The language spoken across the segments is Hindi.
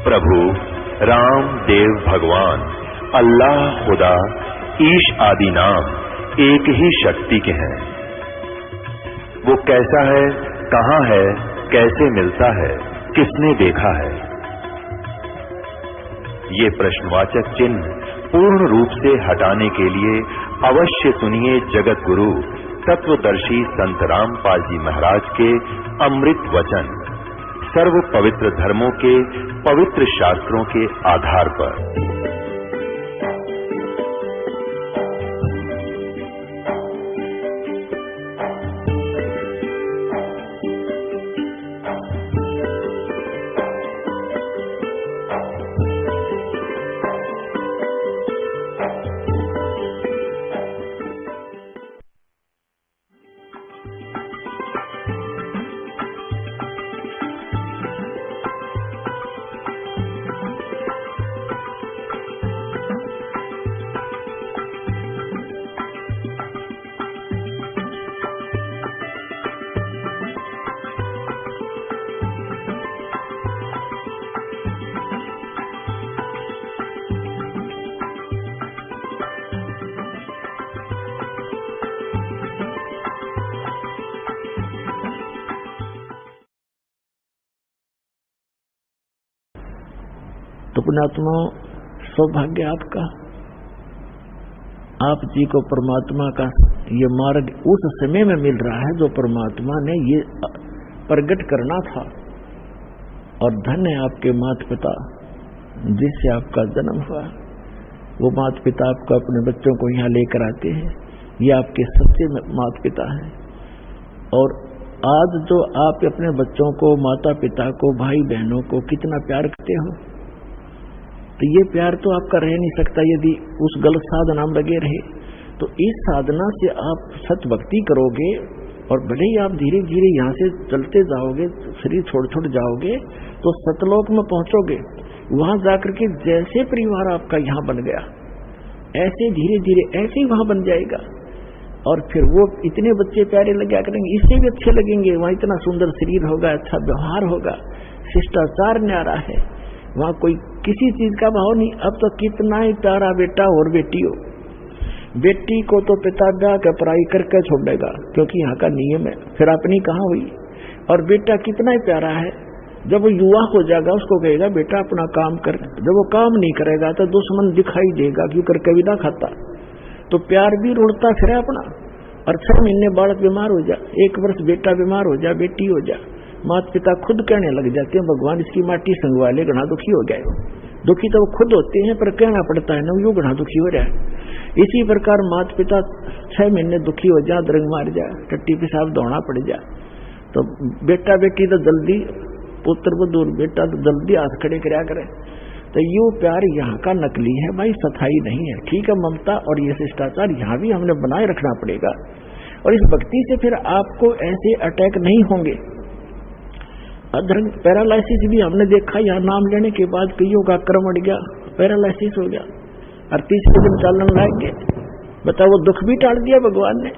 प्रभु राम देव भगवान अल्लाह खुदा ईश आदि नाम एक ही शक्ति के हैं। वो कैसा है, कहां है, कैसे मिलता है, किसने देखा है? ये प्रश्नवाचक चिन्ह पूर्ण रूप से हटाने के लिए अवश्य सुनिए जगत गुरु तत्वदर्शी संत रामपाल जी महाराज के अमृत वचन, सर्व पवित्र धर्मों के पवित्र शास्त्रों के आधार पर। तो पुण्यात्मा, सौभाग्य आपका, आप जी को परमात्मा का ये मार्ग उस समय में मिल रहा है जो परमात्मा ने ये प्रकट करना था। और धन्य आपके माता पिता जिससे आपका जन्म हुआ। वो माता पिता आपको अपने बच्चों को यहाँ लेकर आते हैं, ये आपके सच्चे माता पिता हैं। और आज जो आप अपने बच्चों को, माता पिता को, भाई बहनों को कितना प्यार करते हो, तो ये प्यार तो आपका रह नहीं सकता यदि उस गलत साधना में लगे रहे। तो इस साधना से आप सत भक्ति करोगे और भले ही आप धीरे धीरे यहाँ से चलते जाओगे, शरीर छोड़ छोड़ जाओगे, तो सतलोक में पहुंचोगे। वहां जाकर के जैसे परिवार आपका यहाँ बन गया, ऐसे धीरे धीरे ऐसे ही वहां बन जाएगा। और फिर वो इतने बच्चे प्यारे लगा करेंगे, इससे भी अच्छे लगेंगे। वहां इतना सुंदर शरीर होगा, अच्छा व्यवहार होगा, शिष्टाचार न्यारा है, वहां कोई किसी चीज का भाव नहीं। अब तो कितना ही प्यारा बेटा और बेटी हो, बेटी को तो पिता ब्याह के पढ़ाई करके छोड़ देगा क्योंकि यहाँ का नियम है, फिर अपनी कहाँ हुई। और बेटा कितना ही प्यारा है, जब वो युवा हो जाएगा उसको कहेगा बेटा अपना काम कर। जब वो काम नहीं करेगा तो दुश्मन दिखाई देगा क्यों करके भी ना खाता। तो प्यार भी रुड़ता फिर अपना। और 6 महीने बालक बीमार हो जा, 1 वर्ष बेटा बीमार हो जा, बेटी हो जा, माता पिता खुद कहने लग जाते हैं भगवान इसकी माटी संगवा ले, घना दुखी हो गए। दुखी तो वो खुद होते हैं पर कहना पड़ता है ना, यूं घना दुखी हो रहा है। इसी प्रकार माता पिता 6 महीने दुखी हो जा, दरंग मार जा, टट्टी पेशाब दौड़ना पड़ जा, तो बेटा बेटी तो जल्दी, पुत्र को दूर, बेटा तो जल्दी हाथ खड़े कराया करे। तो यू प्यार यहाँ का नकली है भाई, सथाई नहीं है। ठीक है, ममता और ये शिष्टाचार यहाँ भी हमने बनाए रखना पड़ेगा। और इस भक्ति से फिर आपको ऐसे अटैक नहीं होंगे। पैरालाइसिस भी हमने देखा, यहाँ नाम लेने के बाद कईयों का क्रम अड़ गया, पैरालाइसिस हो गया और 30 दिन चालन लग गए। बताओ, वो दुख भी टाल दिया भगवान ने।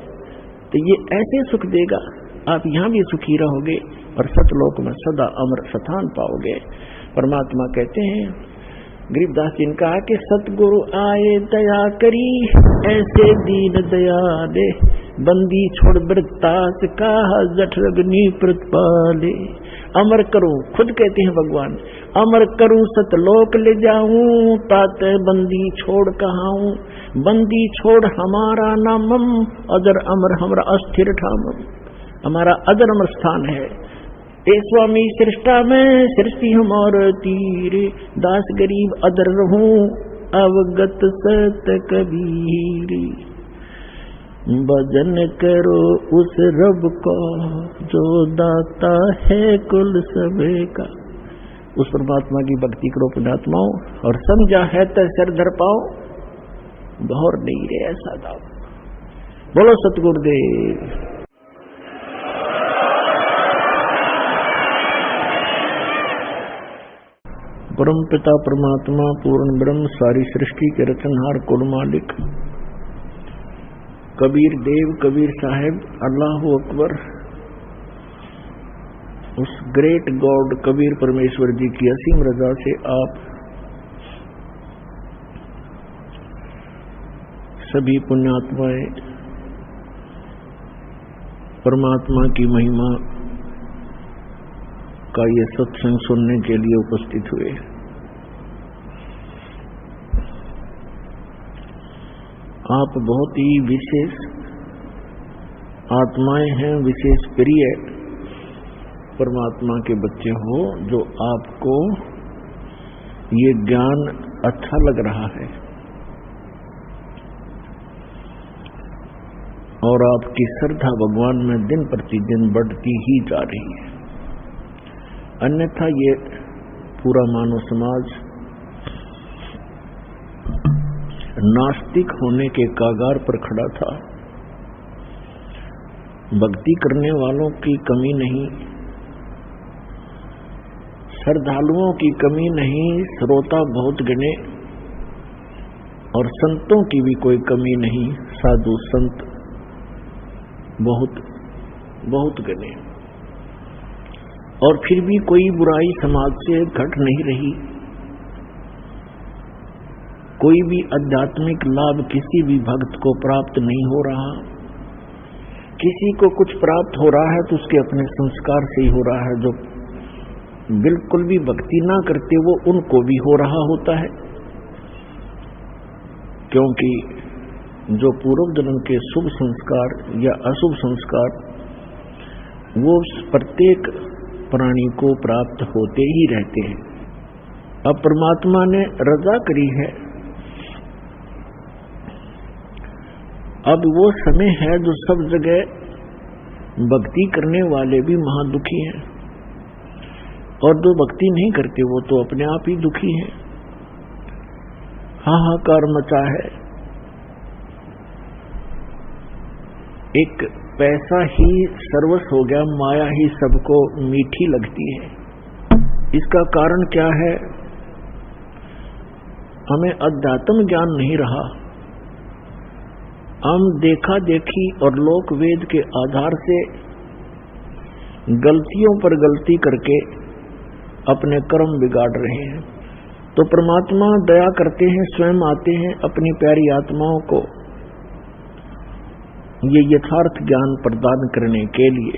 तो ये ऐसे सुख देगा, आप यहाँ भी सुखी रहोगे और सतलोक में सदा अमर स्थान पाओगे। परमात्मा कहते हैं, गरीबदास जी ने कहा कि सतगुरु आए दया करी, ऐसे दीन दयाले, बंदी छोड़ बरतास का जठरग्नि प्रतिपाले। अमर करूं, खुद कहते हैं भगवान, अमर करूं सतलोक ले जाऊं, तात बंदी छोड़ कहाऊं। बंदी छोड़ हमारा नामम, अजर अमर हमारा अस्थिर ठामम। हमारा अजर अमर स्थान है। ए स्वामी सृष्टा में सृष्टि हमार तीर, दास गरीब अदर रहूं, अवगत सत कबीर। भजन करो उस रब को जो दाता है कुल सबे का। उस परमात्मा की भक्ति करो पुण्यात्माओं, और समझा है तो सिर धर पाओ, गौर नहीं रे ऐसा दाव। बोलो सतगुरुदेव। परम पिता परमात्मा पूर्ण ब्रह्म सारी सृष्टि के रचनहार कुल मालिक कबीर देव, कबीर साहेब, अल्लाह अकबर। उस ग्रेट गॉड कबीर परमेश्वर जी की असीम रजा से आप सभी पुण्यात्माएं परमात्मा की महिमा का ये सत्संग सुनने के लिए उपस्थित हुए। आप बहुत ही विशेष आत्माएं हैं, विशेष प्रिय परमात्मा के बच्चे हो, जो आपको ये ज्ञान अच्छा लग रहा है और आपकी श्रद्धा भगवान में दिन प्रतिदिन बढ़ती ही जा रही है। अन्यथा ये पूरा मानव समाज नास्तिक होने के कागार पर खड़ा था। भक्ति करने वालों की कमी नहीं, श्रद्धालुओं की कमी नहीं, श्रोता बहुत गिने और संतों की भी कोई कमी नहीं, साधु संत बहुत बहुत गिने। और फिर भी कोई बुराई समाज से घट नहीं रही, कोई भी आध्यात्मिक लाभ किसी भी भक्त को प्राप्त नहीं हो रहा। किसी को कुछ प्राप्त हो रहा है तो उसके अपने संस्कार से ही हो रहा है। जो बिल्कुल भी भक्ति ना करते वो उनको भी हो रहा होता है, क्योंकि जो पूर्व जन्म के शुभ संस्कार या अशुभ संस्कार वो प्रत्येक प्राणी को प्राप्त होते ही रहते हैं। अब परमात्मा ने रजा करी है, अब वो समय है जो सब जगह भक्ति करने वाले भी महादुखी हैं और जो भक्ति नहीं करते वो तो अपने आप ही दुखी हैं। हाहाकार मचा है। एक पैसा ही सर्वस्व हो गया, माया ही सबको मीठी लगती है। इसका कारण क्या है? हमें अध्यात्म ज्ञान नहीं रहा। हम देखा देखी और लोक वेद के आधार से गलतियों पर गलती करके अपने कर्म बिगाड़ रहे हैं। तो परमात्मा दया करते हैं, स्वयं आते हैं अपनी प्यारी आत्माओं को ये यथार्थ ज्ञान प्रदान करने के लिए।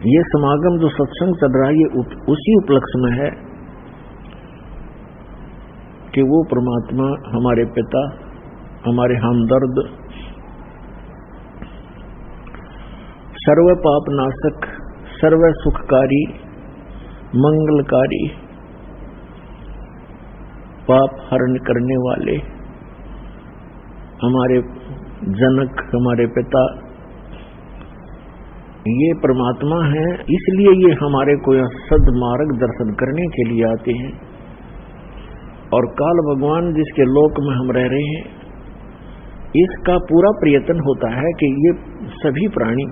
ये समागम जो सत्संग चल रहा है ये उसी उपलक्ष्य में है कि वो परमात्मा हमारे पिता, हमारे हमदर्द, सर्व पाप नाशक, सर्व सुखकारी, मंगलकारी, पाप हरण करने वाले हमारे जनक, हमारे पिता, ये परमात्मा हैं। इसलिए ये हमारे को सद्मार्ग दर्शन करने के लिए आते हैं। और काल भगवान जिसके लोक में हम रह रहे हैं, इसका पूरा प्रयत्न होता है कि ये सभी प्राणी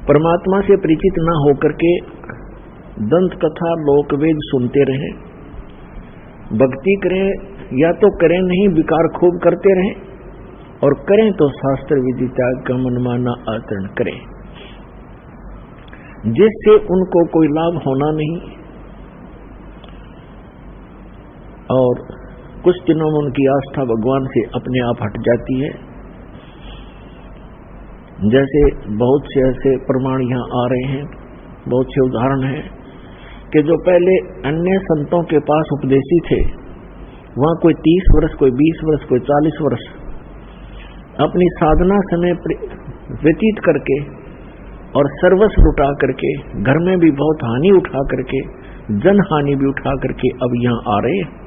परमात्मा से परिचित न होकर के दंत कथा लोकवेद सुनते रहें, भक्ति करें या तो करें नहीं, विकार खूब करते रहें, और करें तो शास्त्र विधि त्याग का मनमाना आचरण करें, जिससे उनको कोई लाभ होना नहीं। और कुछ दिनों में उनकी आस्था भगवान से अपने आप हट जाती है। जैसे बहुत से ऐसे प्रमाण यहाँ आ रहे हैं, बहुत से उदाहरण हैं कि जो पहले अन्य संतों के पास उपदेशी थे, वहां कोई 30 वर्ष, कोई 20 वर्ष, कोई 40 वर्ष अपनी साधना समय व्यतीत करके और सर्वस्व लुटा करके, घर में भी बहुत हानि उठा करके, जन हानि भी उठा करके अब यहाँ आ रहे हैं।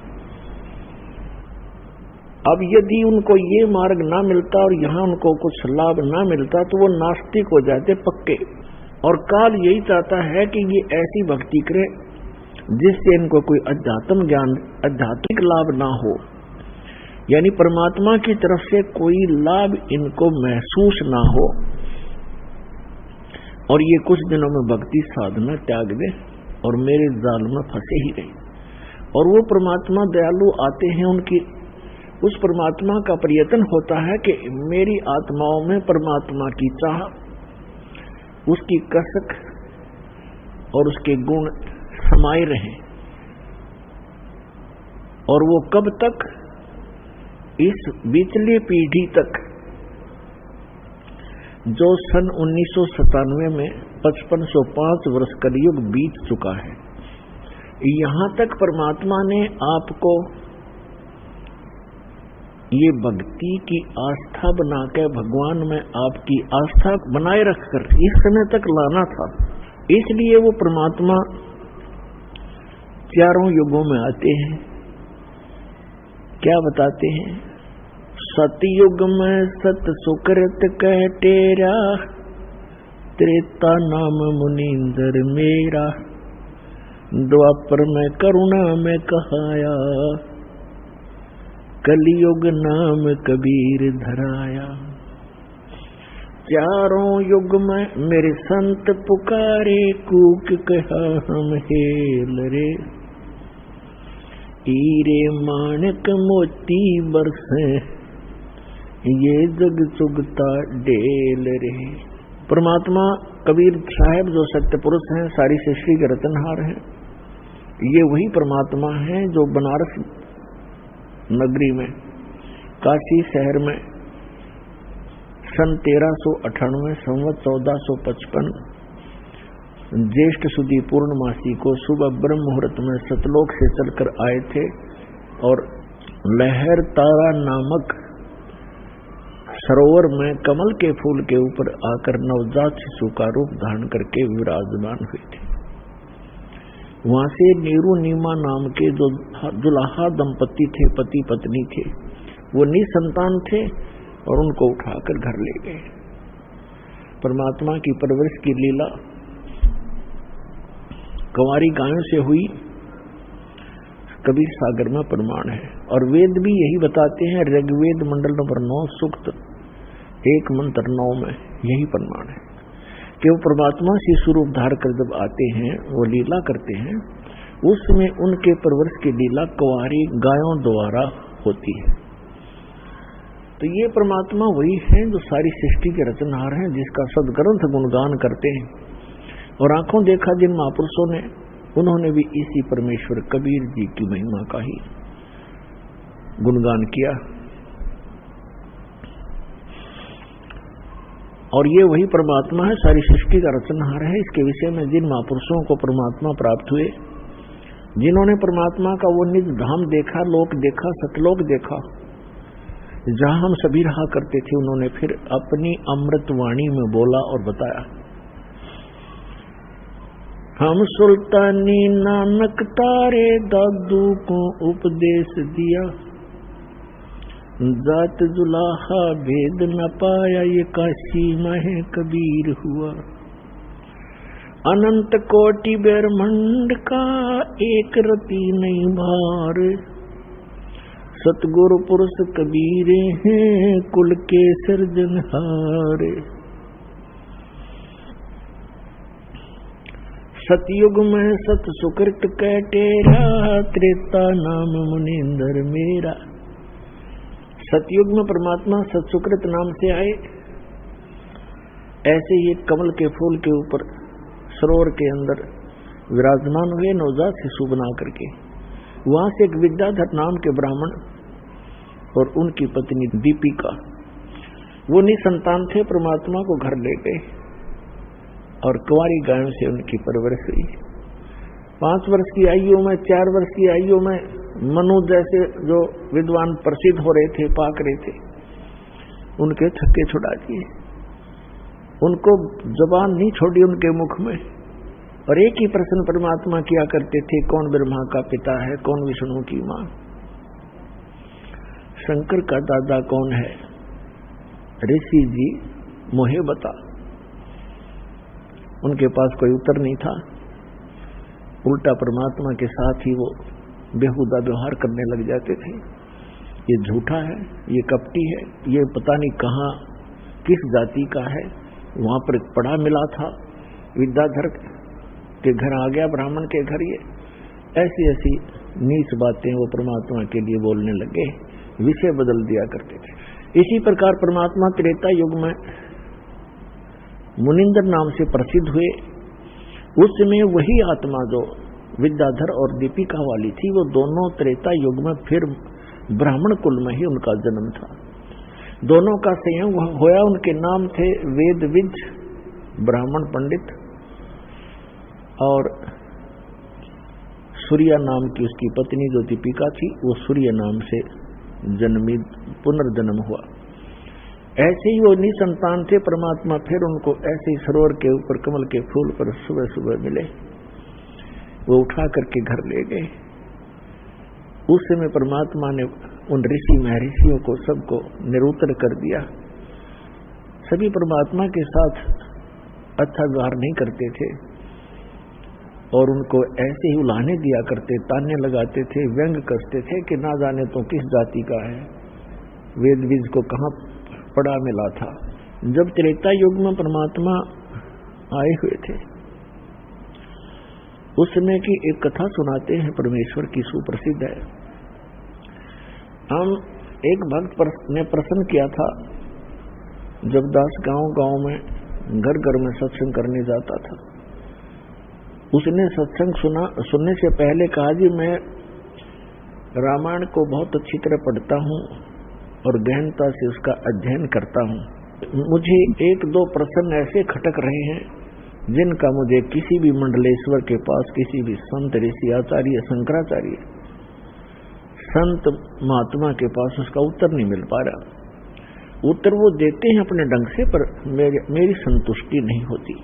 अब यदि उनको ये मार्ग ना मिलता और यहाँ उनको कुछ लाभ ना मिलता तो वो नास्तिक हो जाते पक्के। और काल यही चाहता है कि ये ऐसी भक्ति करें जिससे इनको कोई अध्यात्म ज्ञान, आध्यात्मिक लाभ ना हो, यानी परमात्मा की तरफ से कोई लाभ इनको महसूस ना हो, और ये कुछ दिनों में भक्ति साधना त्याग दे और मेरे जाल में फंसे ही रहे। और वो परमात्मा दयालु आते हैं, उनकी उस परमात्मा का प्रयत्न होता है कि मेरी आत्माओं में परमात्मा की चाह, उसकी कसक और उसके गुण समाये रहे। और वो कब तक? इस बीचली पीढ़ी तक, जो सन 1997 में 5505 वर्ष कलयुग बीत चुका है। यहां तक परमात्मा ने आपको ये भक्ति की आस्था बनाकर भगवान में आपकी आस्था बनाए रखकर इस समय तक लाना था। इसलिए वो परमात्मा चारों युगों में आते हैं। क्या बताते हैं? सतयुग में सत सुकृत कह तेरा, त्रेता नाम मुनींद्र मेरा, द्वापर में करुणा में कहाया, कलियुग नाम कबीर धराया। चारों युग में मेरे संत पुकारे, कूक कहा हम हेल रे, हीरे माणक मोती बरसे, ये जग चुगता डेल रे। परमात्मा कबीर साहब जो सत्य पुरुष हैं, सारी सृष्टि के रतनहार हैं, ये वही परमात्मा हैं जो बनारस नगरी में, काशी शहर में सन 1398 संवत 1455 ज्येष्ठ सुदी पूर्णमासी को सुबह ब्रह्म मुहूर्त में सतलोक से चलकर आए थे और लहर तारा नामक सरोवर में कमल के फूल के ऊपर आकर नवजात शिशु का रूप धारण करके विराजमान हुए थे। वहां से नीरू नीमा नाम के जो दुल्हा दंपति थे, पति पत्नी थे, वो निसंतान थे और उनको उठाकर घर ले गए। परमात्मा की परवरिश की लीला कंवारी गायों से हुई, कबीर सागर में प्रमाण है। और वेद भी यही बताते हैं, ऋग्वेद मंडल नंबर 9 सूक्त 1 मंत्र 9 में यही प्रमाण है कि वो परमात्मा शिशु रूप धार कर जब आते हैं, वो लीला करते हैं, उसमें उनके परवरिश की लीला कंवारी गायों द्वारा होती है। तो ये परमात्मा वही है जो सारी सृष्टि के रचनहार हैं, जिसका सदग्रंथ गुणगान करते हैं। और आंखों देखा जिन महापुरुषों ने, उन्होंने भी इसी परमेश्वर कबीर जी की महिमा का ही गुणगान किया। और ये वही परमात्मा है, सारी सृष्टि का रचनहार है। इसके विषय में जिन महापुरुषों को परमात्मा प्राप्त हुए, जिन्होंने परमात्मा का वो निज धाम देखा, लोक देखा, सतलोक देखा, जहां हम सभी रहा करते थे, उन्होंने फिर अपनी अमृत वाणी में बोला और बताया। हम सुल्तानी नानक तारे दादू को उपदेश दिया, जात जुलाहा भेद न पाया, ये काशी में कबीर हुआ। अनंत कोटि ब्रह्मांड का एक रति नहीं भार, सतगुरु पुरुष कबीर हैं कुल के सिरजनहार। सतयुग में सत सुकृत कह तेरा, त्रेता नाम मुनींद्र मेरा। सतयुग में परमात्मा सतसुकृत नाम से आए, ऐसे ही कमल के फूल के ऊपर सरोवर के अंदर विराजमान हुए नवजात शिशु बना करके। वहां से एक विद्याधर नाम के ब्राह्मण और उनकी पत्नी दीपिका, वो निसंतान थे, परमात्मा को घर ले गए और कुंवारी गायों से उनकी परवरिश हुई। 5 वर्ष की आयु में, 4 वर्ष की आयु में मनु जैसे जो विद्वान प्रसिद्ध हो रहे थे, पाक रहे थे, उनके छक्के छुड़ा दिए। उनको जबान नहीं छोड़ी उनके मुख में। और एक ही प्रश्न परमात्मा किया करते थे, कौन ब्रह्मा का पिता है, कौन विष्णु की मां, शंकर का दादा कौन है, ऋषि जी मोहे बता। उनके पास कोई उत्तर नहीं था। उल्टा परमात्मा के साथ ही वो बेहुदा व्यवहार करने लग जाते थे। ये झूठा है, ये कपटी है, ये पता नहीं कहाँ किस जाति का है। वहां पर पढ़ा मिला था, विद्याधर के घर आ गया, ब्राह्मण के घर। ये ऐसी ऐसी नीच बातें वो परमात्मा के लिए बोलने लगे, विषय बदल दिया करते थे। इसी प्रकार परमात्मा त्रेता युग में मुनिंदर नाम से प्रसिद्ध हुए। उस समय वही आत्मा जो विद्याधर और दीपिका वाली थी, वो दोनों त्रेता युग में फिर ब्राह्मण कुल में ही उनका जन्म था। दोनों का संयोग होया। उनके नाम थे वेदविज ब्राह्मण पंडित और सूर्या नाम की उसकी पत्नी जो दीपिका थी, वो सूर्य नाम से जन्मी, पुनर्जन्म हुआ। ऐसे ही वो निसंतान थे। परमात्मा फिर उनको ऐसे ही सरोवर के ऊपर कमल के फूल पर सुबह सुबह मिले, वो उठा करके घर ले गए। उस समय परमात्मा ने उन ऋषि महर्षियों को सबको निरुत्तर कर दिया। सभी परमात्मा के साथ अच्छा व्यवहार नहीं करते थे और उनको ऐसे ही उलाहने दिया करते, ताने लगाते थे, व्यंग कसते थे कि ना जाने तो किस जाति का है, वेद बीज को कहाँ पड़ा मिला था। जब त्रेता युग में परमात्मा आए हुए थे, उस समय की एक कथा सुनाते हैं, परमेश्वर की सुप्रसिद्ध है। हम एक भक्त ने प्रश्न किया था, जब दास गांव में घर घर में सत्संग करने जाता था, उसने सत्संग सुनने से पहले कहा, जी मैं रामायण को बहुत अच्छी तरह पढ़ता हूँ और गहनता से उसका अध्ययन करता हूँ। मुझे एक दो प्रश्न ऐसे खटक रहे हैं जिनका मुझे किसी भी मंडलेश्वर के पास, किसी भी संत ऋषि आचार्य शंकराचार्य संत महात्मा के पास उसका उत्तर नहीं मिल पा रहा। उत्तर वो देते हैं अपने ढंग से, पर मेरी संतुष्टि नहीं होती।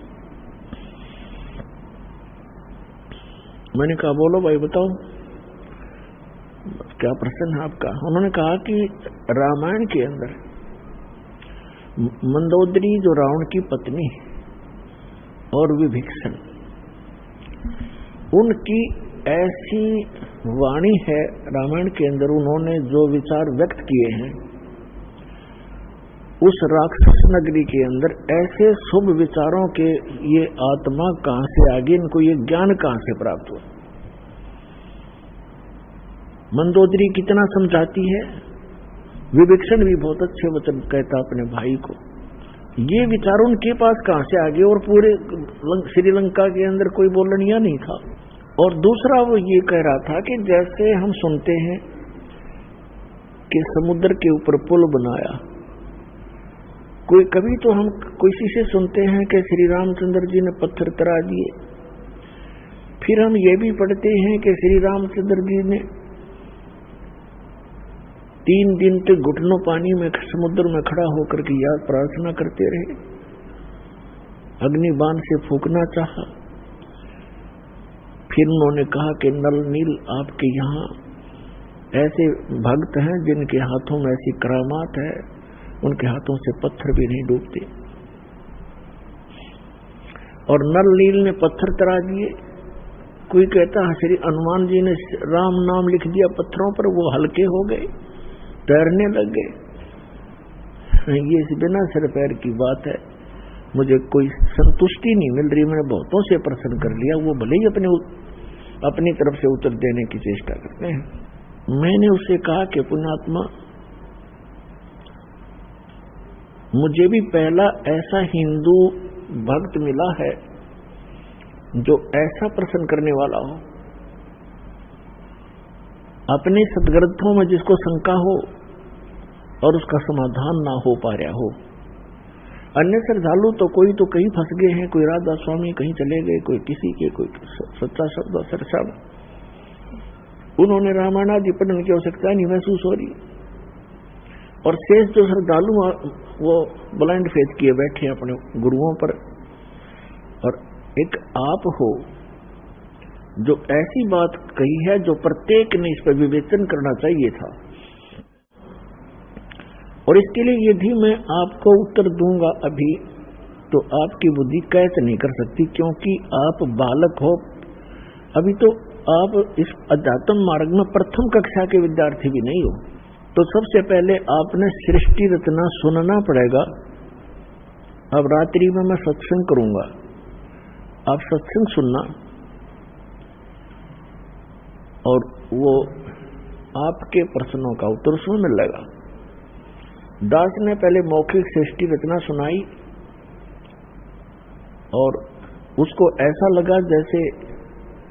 मैंने कहा बोलो भाई बताओ क्या प्रश्न है आपका। उन्होंने कहा कि रामायण के अंदर मंदोदरी जो रावण की पत्नी और विभीषण, उनकी ऐसी वाणी है रामायण के अंदर, उन्होंने जो विचार व्यक्त किए हैं उस राक्षस नगरी के अंदर, ऐसे शुभ विचारों के ये आत्मा कहां से आ गई, इनको ये ज्ञान कहां से प्राप्त हुआ। मंदोदरी कितना समझाती है, विभीषण भी बहुत अच्छे वचन कहता अपने भाई को। ये विचार उनके पास कहां से आ गए, और पूरे श्रीलंका के अंदर कोई बोलनिया नहीं था। और दूसरा वो ये कह रहा था कि जैसे हम सुनते हैं कि समुद्र के ऊपर पुल बनाया, कोई कभी तो हम किसी से सुनते हैं कि श्री रामचंद्र जी ने पत्थर तरा दिए, फिर हम ये भी पढ़ते हैं कि श्री रामचंद्र जी ने 3 दिन तक घुटनों पानी में समुद्र में खड़ा होकर के याद प्रार्थना करते रहे, अग्निबाण से फूंकना चाहा। फिर उन्होंने कहा कि नल नील आपके यहाँ ऐसे भक्त हैं जिनके हाथों में ऐसी करामात है, उनके हाथों से पत्थर भी नहीं डूबते। और नल नील ने पत्थर तरा दिए। कोई कहता है श्री हनुमान जी ने राम नाम लिख दिया पत्थरों पर, वो हल्के हो गए, तैरने लग गए। ये बिना सिर पैर की बात है। मुझे कोई संतुष्टि नहीं मिल रही। मैंने बहुतों से प्रश्न कर लिया, वो भले ही अपनी तरफ से उत्तर देने की चेष्टा करते हैं। मैंने उससे कहा कि पुण्यात्मा, मुझे भी पहला ऐसा हिंदू भक्त मिला है जो ऐसा प्रश्न करने वाला हो, अपने सदग्रंथों में जिसको शंका हो और उसका समाधान ना हो पा रहा हो। अन्य श्रद्धालु तो कोई तो कहीं फंस गए हैं, कोई राधा स्वामी कहीं चले गए, कोई किसी के, कोई सच्चा शब्द सरसा। उन्होंने रामायण आदि पढ़ने की आवश्यकता नहीं महसूस हो रही। और शेष जो श्रद्धालु वो ब्लाइंड फेथ किए बैठे अपने गुरुओं पर। और एक आप हो जो ऐसी बात कही है जो प्रत्येक ने इस पर विवेचन करना चाहिए था। और इसके लिए यदि मैं आपको उत्तर दूंगा अभी, तो आपकी बुद्धि कैच नहीं कर सकती, क्योंकि आप बालक हो। अभी तो आप इस अध्यात्म मार्ग में प्रथम कक्षा के विद्यार्थी भी नहीं हो। तो सबसे पहले आपने सृष्टि रचना सुनना पड़ेगा। अब रात्रि में मैं सत्संग करूंगा, आप सत्संग सुनना, और वो आपके प्रश्नों का उत्तर उसमें मिलेगा। दास ने पहले मौखिक सृष्टि रचना सुनाई, और उसको ऐसा लगा जैसे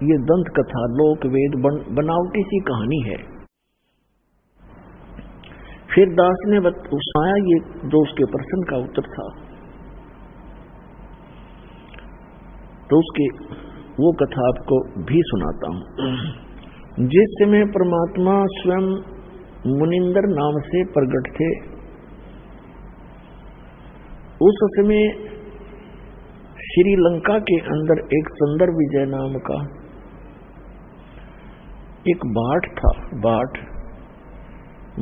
ये दंत कथा लोक वेद बनावटी सी कहानी है। फिर दास ने सुनाया ये जो उसके प्रश्न का उत्तर था, तो उसकी वो कथा आपको भी सुनाता हूं। जिस समय परमात्मा स्वयं मुनिंदर नाम से प्रकट थे, उस समय श्रीलंका के अंदर एक सुंदर विजय नाम का एक भाट था।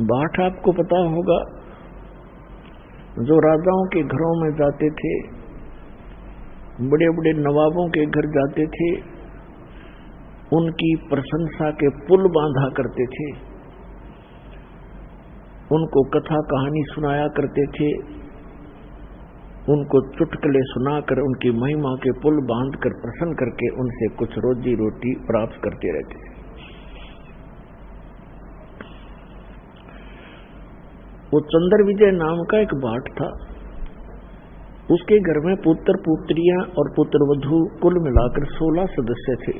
भाट आपको पता होगा, जो राजाओं के घरों में जाते थे, बड़े बड़े नवाबों के घर जाते थे, उनकी प्रशंसा के पुल बांधा करते थे, उनको कथा कहानी सुनाया करते थे, उनको चुटकुले सुनाकर उनकी महिमा के पुल बांधकर प्रसन्न करके उनसे कुछ रोजी रोटी प्राप्त करते रहते थे। वो चंद्र विजय नाम का एक भाट था। उसके घर में पुत्र पुत्रियां और पुत्र वधू कुल मिलाकर 16 सदस्य थे।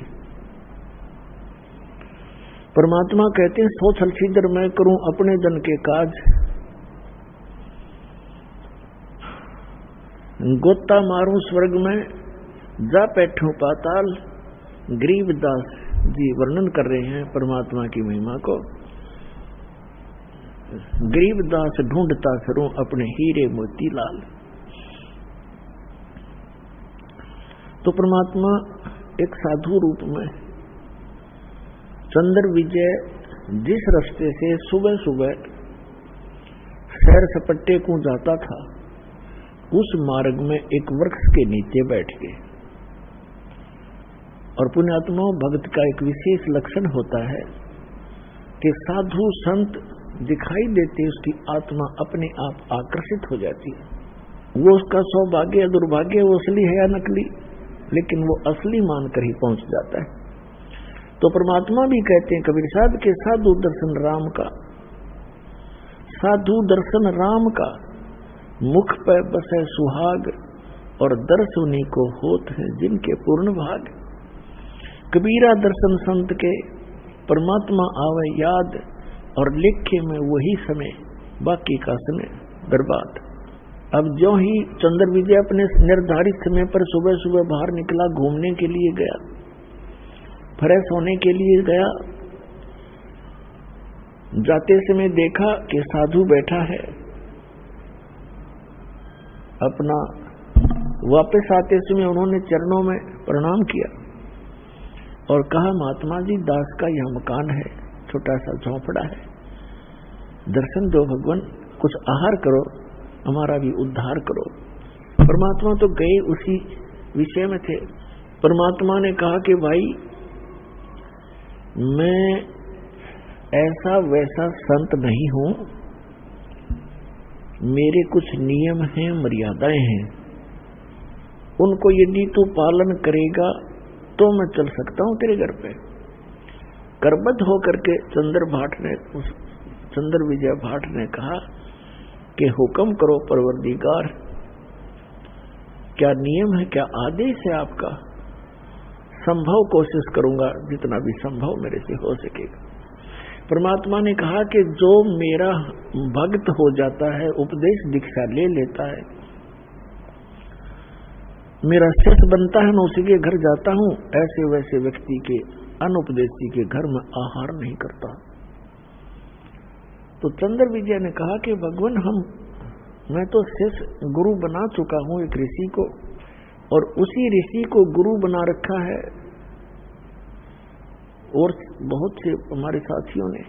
परमात्मा कहते हैं, सो छल छिद्र मैं करूं अपने जन के काज, गोता मारूं स्वर्ग में जा बैठूं पाताल। गरीबदास जी वर्णन कर रहे हैं परमात्मा की महिमा को। गरीबदास ढूंढता फिरूं अपने हीरे मोती लाल। तो परमात्मा एक साधु रूप में चंद्र विजय जिस रास्ते से सुबह सुबह सैर सपट्टे को जाता था, उस मार्ग में एक वृक्ष के नीचे बैठ गए। और पुण्यात्मा भक्त का एक विशेष लक्षण होता है कि साधु संत दिखाई देते उसकी आत्मा अपने आप आकर्षित हो जाती है। वो उसका सौभाग्य या दुर्भाग्य, वो असली है या नकली, लेकिन वो असली मानकर ही पहुंच जाता है। तो परमात्मा भी कहते हैं कबीर साहब के, साधु दर्शन राम का, साधु दर्शन राम का, मुख पे बसे सुहाग, और दर्श उन्हीं को होत है जिनके पूर्ण भाग। कबीरा दर्शन संत के, परमात्मा आवे याद, और लेखे में वही समय, बाकी का समय बर्बाद। अब जो ही चंद्र विजय अपने निर्धारित समय पर सुबह सुबह बाहर निकला, घूमने के लिए गया, फ्रेश होने के लिए गया। जाते समय देखा कि साधु बैठा है अपना। वापस आते समय उन्होंने चरणों में प्रणाम किया और कहा, महात्मा जी दास का यह मकान है, छोटा सा झोंपड़ा है, दर्शन दो भगवान, कुछ आहार करो, हमारा भी उद्धार करो। परमात्मा तो गए उसी विषय में थे। परमात्मा ने कहा कि भाई मैं ऐसा वैसा संत नहीं हूं, मेरे कुछ नियम हैं, मर्यादाएं हैं, उनको यदि तू पालन करेगा तो मैं चल सकता हूं तेरे घर पे। करबद्ध होकर के चंद्र विजय भाट ने कहा कि हुक्म करो परवरदिगार, क्या नियम है, क्या आदेश है आपका? संभव कोशिश करूंगा, जितना भी संभव मेरे से हो सकेगा। परमात्मा ने कहा कि जो मेरा भक्त हो जाता है, उपदेश दीक्षा ले लेता है, मेरा शिष्य बनता है, मैं उसी के घर जाता हूं, ऐसे वैसे व्यक्ति के, अनुपदेशी के घर में आहार नहीं करता। तो चंद्र विजय ने कहा कि भगवान मैं तो शिष्य गुरु बना चुका हूं एक ऋषि को, और उसी ऋषि को गुरु बना रखा है, और बहुत से हमारे साथियों ने।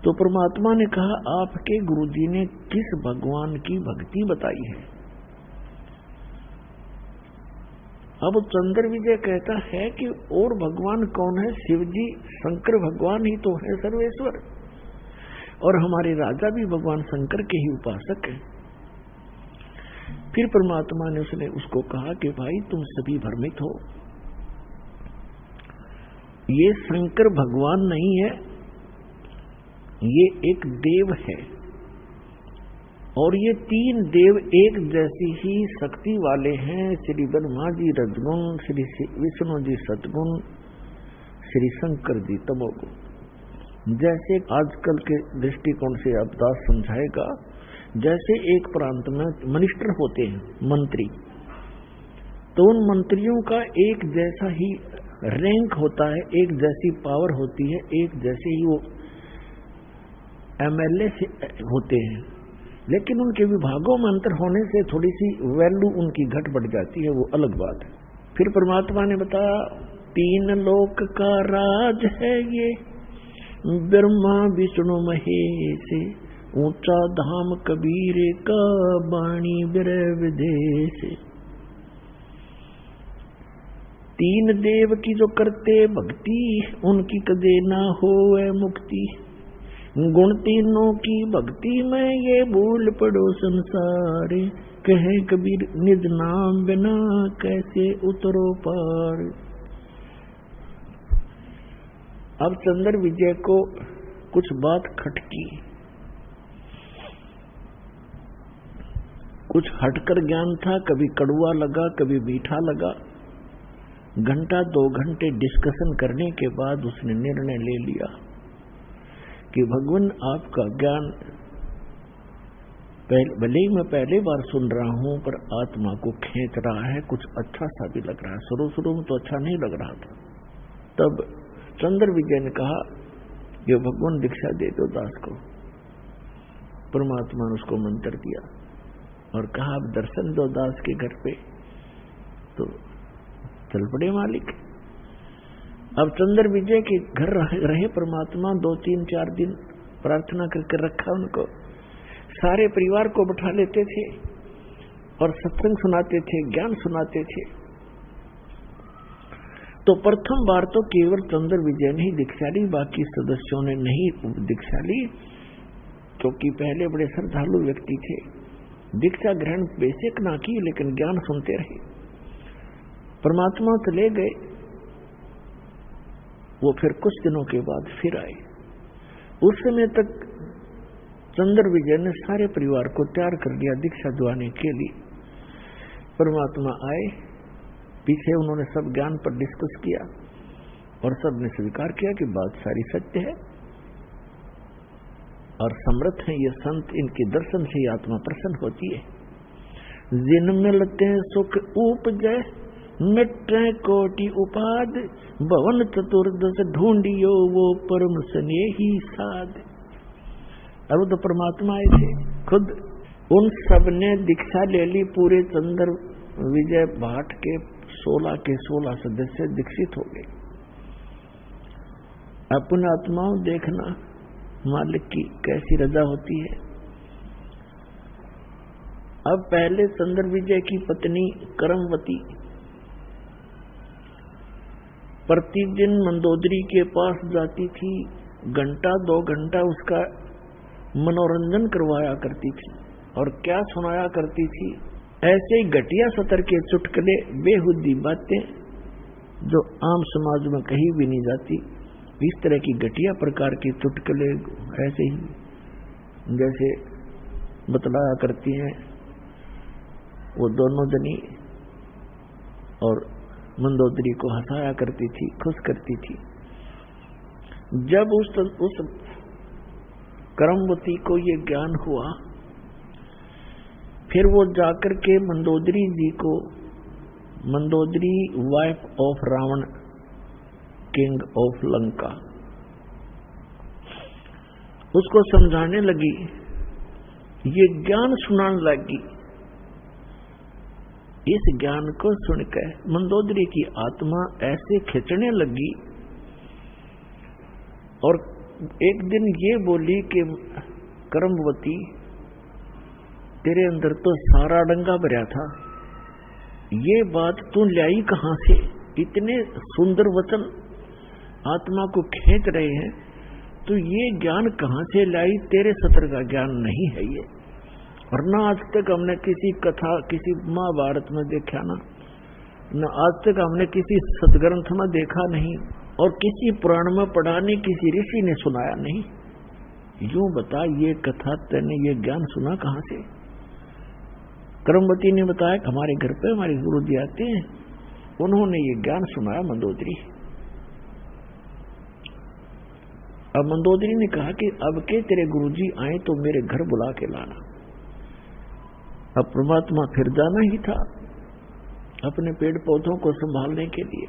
तो परमात्मा ने कहा, आपके गुरुजी ने किस भगवान की भक्ति बताई है? अब चंद्र विजय कहता है कि और भगवान कौन है? शिव जी, शंकर भगवान ही तो है सर्वेश्वर, और हमारे राजा भी भगवान शंकर के ही उपासक हैं। फिर परमात्मा ने उसको कहा कि भाई तुम सभी भ्रमित हो, ये शंकर भगवान नहीं है, ये एक देव है। और ये तीन देव एक जैसी ही शक्ति वाले हैं। श्री ब्रह्मा जी रजगुण, श्री विष्णु जी सतगुण, श्री शंकर जी तमोगुण। जैसे आजकल के दृष्टिकोण से अब दास समझाएगा, जैसे एक प्रांत में मिनिस्टर होते हैं, मंत्री, तो उन मंत्रियों का एक जैसा ही रैंक होता है, एक जैसी पावर होती है, एक जैसे ही वो एमएलए होते हैं, लेकिन उनके विभागों में अंतर होने से थोड़ी सी वैल्यू उनकी घट बढ़ जाती है, वो अलग बात है। फिर परमात्मा ने बताया, तीन लोक का राज है ये, ब्रह्मा विष्णु महेश, ऊंचा धाम कबीर का, बाणी बिरह विदेश। तीन देव की जो करते भक्ति, उनकी कदे ना होए मुक्ति। गुण तीनों की भक्ति में ये भूल पड़ो संसार, कहे कबीर निज नाम बिना कैसे उतरो पार। अब चंद्र विजय को कुछ बात खटकी, कुछ हटकर ज्ञान था, कभी कड़वा लगा कभी मीठा लगा। घंटा 2 घंटे डिस्कशन करने के बाद उसने निर्णय ले लिया कि भगवान आपका ज्ञान भले ही मैं पहले बार सुन रहा हूं, पर आत्मा को खींच रहा है, कुछ अच्छा सा भी लग रहा है। शुरू में तो अच्छा नहीं लग रहा था। तब चंद्र विजय ने कहा कि भगवान दीक्षा दे दो दास को। परमात्मा ने उसको मंत्र दिया और कहा अब दर्शन दो दास के घर पे। तो चल पड़े मालिक। अब चंद्र विजय के घर रहे परमात्मा 2-3-4 दिन, प्रार्थना करके रखा उनको। सारे परिवार को बैठा लेते थे और सत्संग सुनाते थे, ज्ञान सुनाते थे। तो प्रथम बार तो केवल चंद्र विजय ने ही दीक्षा ली, बाकी सदस्यों ने नहीं दीक्षा ली, क्योंकि पहले बड़े श्रद्धालु व्यक्ति थे। दीक्षा ग्रहण बेशक ना की, लेकिन ज्ञान सुनते रहे। परमात्मा चले गए, वो फिर कुछ दिनों के बाद फिर आए। उस समय तक चंद्र विजय ने सारे परिवार को तैयार कर दिया दीक्षा दिवाने के लिए। परमात्मा आए, पीछे उन्होंने सब ज्ञान पर डिस्कस किया और सबने स्वीकार किया कि बात सारी सत्य है और समर्थ है ये संत, इनके दर्शन से ही आत्मा प्रसन्न होती है। जिन मिलते सुख उपजय, मिटे कोटि उपाद, भवन चतुर्दश ढूंढियो वो परम स्नेही साध। अब तो परमात्मा आए थे खुद, उन सब ने दीक्षा ले ली। पूरे चंद्र विजय भाट के 16 के 16 सदस्य दीक्षित हो गए। अपने आत्माओं देखना मालिक की कैसी रजा होती है। अब पहले चंद्र विजय की पत्नी करमवती प्रतिदिन मंदोदरी के पास जाती थी, 1-2 घंटा उसका मनोरंजन करवाया करती थी। और क्या सुनाया करती थी? ऐसे ही घटिया सतर के चुटकुले, बेहुदी बातें जो आम समाज में कहीं भी नहीं जाती। इस तरह की घटिया प्रकार के चुटकुले ऐसे ही जैसे बतलाया करती हैं वो दोनों जनी, और मंदोदरी को हंसाया करती थी, खुश करती थी। जब उस करमवती को ये ज्ञान हुआ, फिर वो जाकर के मंदोदरी जी को, Mandodari wife of Ravan, king of Lanka, उसको समझाने लगी, ये ज्ञान सुनाने लगी। इस ज्ञान को सुनकर मंदोदरी की आत्मा ऐसे खिंचने लगी और एक दिन ये बोली कि करमवती, तेरे अंदर तो सारा डंगा भरा था, ये बात तू लाई कहां से? इतने सुंदर वचन आत्मा को खींच रहे हैं, तो ये ज्ञान कहां से लाई? तेरे सत्र का ज्ञान नहीं है ये। और ना आज तक हमने किसी कथा, किसी महाभारत में देखा न आज तक हमने किसी सदग्रंथ में देखा नहीं, और किसी पुराण में पढ़ा नहीं, किसी ऋषि ने सुनाया नहीं। यूं बता, ये कथा तेने ये ज्ञान सुना कहां से? कर्मवती ने बताया कि हमारे घर पे हमारे गुरु जी आते हैं, उन्होंने ये ज्ञान सुनाया मंदोदरी। अब मंदोदरी ने कहा कि अब के तेरे गुरुजी आए तो मेरे घर बुला के लाना। अब परमात्मा फिर जाना ही था अपने पेड़ पौधों को संभालने के लिए।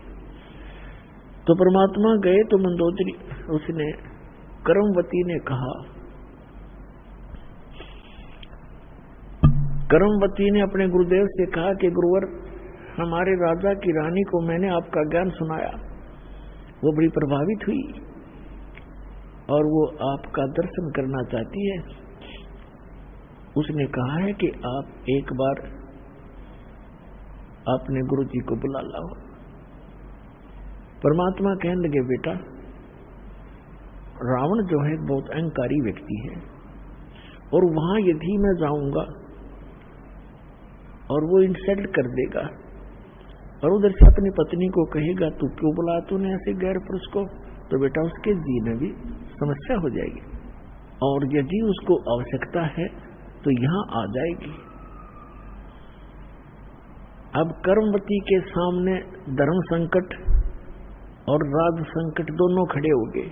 तो परमात्मा गए तो मंदोदरी, उसने कर्मवती ने कहा, कर्मवती ने अपने गुरुदेव से कहा कि गुरुवर, हमारे राजा की रानी को मैंने आपका ज्ञान सुनाया, वो बड़ी प्रभावित हुई और वो आपका दर्शन करना चाहती है। उसने कहा है कि आप एक बार अपने गुरु जी को बुला लाओ। परमात्मा कहने लगे, बेटा, रावण जो है बहुत अहंकारी व्यक्ति है, और वहां यदि मैं जाऊंगा और वो इंसल्ट कर देगा और उधर से अपनी पत्नी को कहेगा तू क्यों बुला तूने ऐसे गैर पुरुष को, तो बेटा उसके जी में भी समस्या हो जाएगी, और यदि उसको आवश्यकता है तो यहां आ जाएगी। अब कर्मवती के सामने धर्म संकट और राज संकट दोनों खड़े हो गए।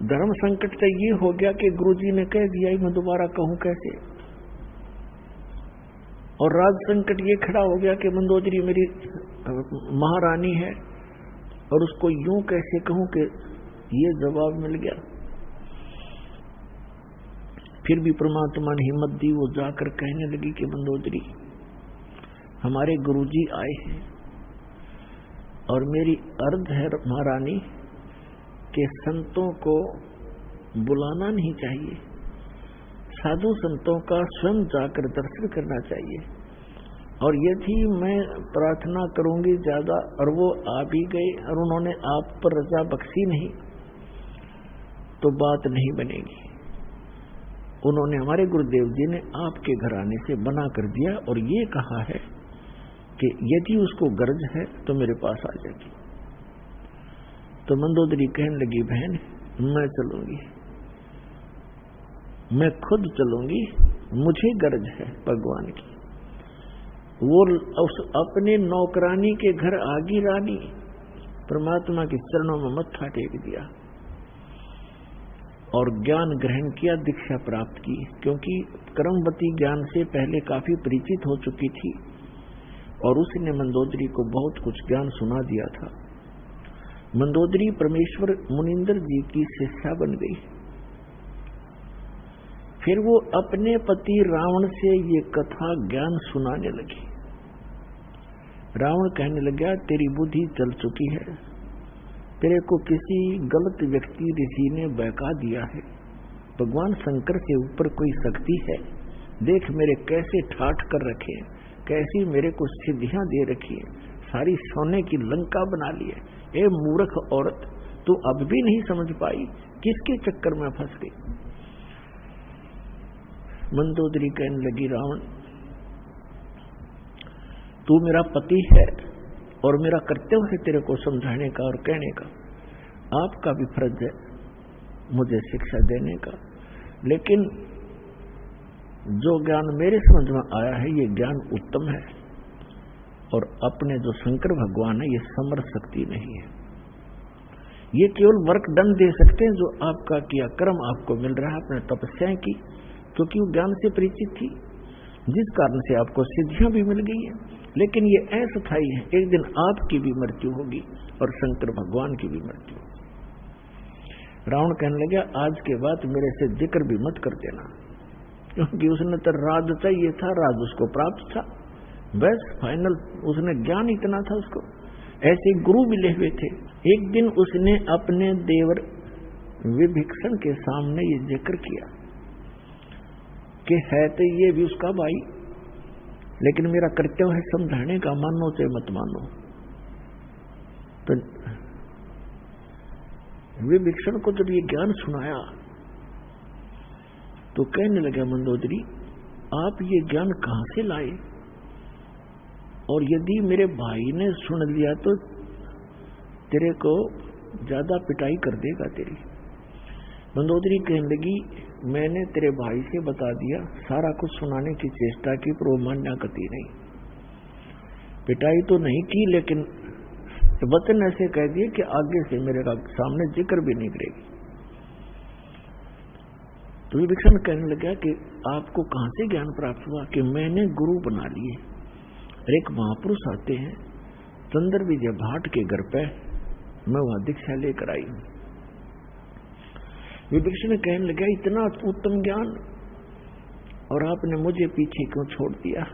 धर्म संकट तो ये हो गया कि गुरुजी ने कह दिया, मैं दोबारा कहूं कैसे, और राज संकट ये खड़ा हो गया कि मंदोदरी मेरी महारानी है और उसको यूं कैसे कहूं कि ये जवाब मिल गया। फिर भी परमात्मा ने हिम्मत दी, वो जाकर कहने लगी कि मंदोदरी, हमारे गुरुजी आए हैं और मेरी अर्ज है महारानी कि संतों को बुलाना नहीं चाहिए, साधु संतों का स्वयं जाकर दर्शन करना चाहिए, और यदि मैं प्रार्थना करूंगी ज्यादा और वो आ भी गए और उन्होंने आप पर रजा बख्शी नहीं तो बात नहीं बनेगी। उन्होंने, हमारे गुरुदेव जी ने आपके घराने से मना कर दिया और ये कहा है कि यदि उसको गर्ज है तो मेरे पास आ जाएगी। तो मंदोदरी कहने लगी, बहन मैं चलूंगी, मैं खुद चलूंगी, मुझे गर्ज है भगवान की। वो उस अपने नौकरानी के घर आगी रानी परमात्मा के चरणों में मत्था टेक दिया और ज्ञान ग्रहण किया, दीक्षा प्राप्त की, क्योंकि कर्मवती ज्ञान से पहले काफी परिचित हो चुकी थी और उसने मंदोदरी को बहुत कुछ ज्ञान सुना दिया था। मंदोदरी परमेश्वर मुनिंदर जी की शिष्या बन गई। फिर वो अपने पति रावण से ये कथा ज्ञान सुनाने लगी। रावण कहने लगा, तेरी बुद्धि चल चुकी है, तेरे को किसी गलत व्यक्ति ऋषि ने बहका दिया है, भगवान शंकर से ऊपर कोई शक्ति है, देख मेरे कैसे ठाठ कर रखे, कैसी मेरे को सिद्धियां दे रखी है, सारी सोने की लंका बना ली है। ए मूर्ख औरत, तू अब भी नहीं समझ पाई, किसके चक्कर में फंस गई। मंदोदरी कहने लगी, रावण तू मेरा पति है और मेरा कर्तव्य है तेरे को समझाने का और कहने का, आपका भी फर्ज है मुझे शिक्षा देने का, लेकिन जो ज्ञान मेरे समझ में आया है ये ज्ञान उत्तम है और अपने जो शंकर भगवान है ये समर्थ शक्ति नहीं है, ये केवल वर्क दंड दे सकते हैं जो आपका किया कर्म आपको मिल रहा है अपने तपस्याएं की, क्योंकि वो ज्ञान से परिचित थी, जिस कारण से आपको सिद्धियां भी मिल गई है, लेकिन ये अस्थायी है, एक दिन आपकी भी मृत्यु होगी और शंकर भगवान की भी मृत्यु होगी। रावण कहने लगा, आज के बाद मेरे से जिक्र भी मत कर देना, क्योंकि उसने तो राज चाहिए था, राज उसको प्राप्त था, बस फाइनल, उसने ज्ञान इतना था उसको, ऐसे गुरु मिले हुए थे। एक दिन उसने अपने देवर विभीषण के सामने ये जिक्र किया कि है तो ये भी उसका भाई, लेकिन मेरा कर्तव्य है समझाने का, मानो चाहे मत मानो। तो विभीषण को जब ये ज्ञान सुनाया तो कहने लगा, मंदोदरी आप ये ज्ञान कहां से लाए, और यदि मेरे भाई ने सुन लिया तो तेरे को ज्यादा पिटाई कर देगा तेरी। मंदोदरी कहने लगी, मैंने तेरे भाई से बता दिया, सारा कुछ सुनाने की चेष्टा की, पर वो मान्या करती नहीं। पिटाई तो नहीं की, लेकिन वचन ऐसे कह दिए कि आगे से मेरे सामने जिक्र भी नहीं करेगी। तो विभीषण कहने लगा कि आपको कहां से ज्ञान प्राप्त हुआ कि मैंने गुरु बना लिए। एक महापुरुष आते हैं चंद्र विजय भाट के घर पे, मैं वहां दीक्षा लेकर आई हूं। विभीषण कहने लगा, इतना उत्तम ज्ञान और आपने मुझे पीछे क्यों छोड़ दिया,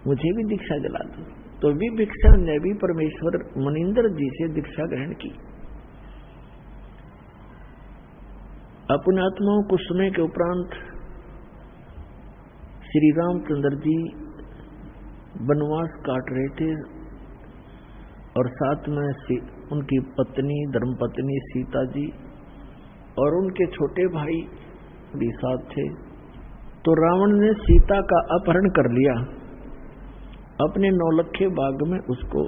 मुझे भी दीक्षा दिला दो। तो विभीषण ने भी परमेश्वर मनिंदर जी से दीक्षा ग्रहण की। अपने आत्माओं को सुनने के उपरांत श्री रामचंद्र जी वनवास काट रहे थे और साथ में उनकी पत्नी धर्मपत्नी सीता जी और उनके छोटे भाई भी साथ थे। तो रावण ने सीता का अपहरण कर लिया, अपने नौलखे बाग में उसको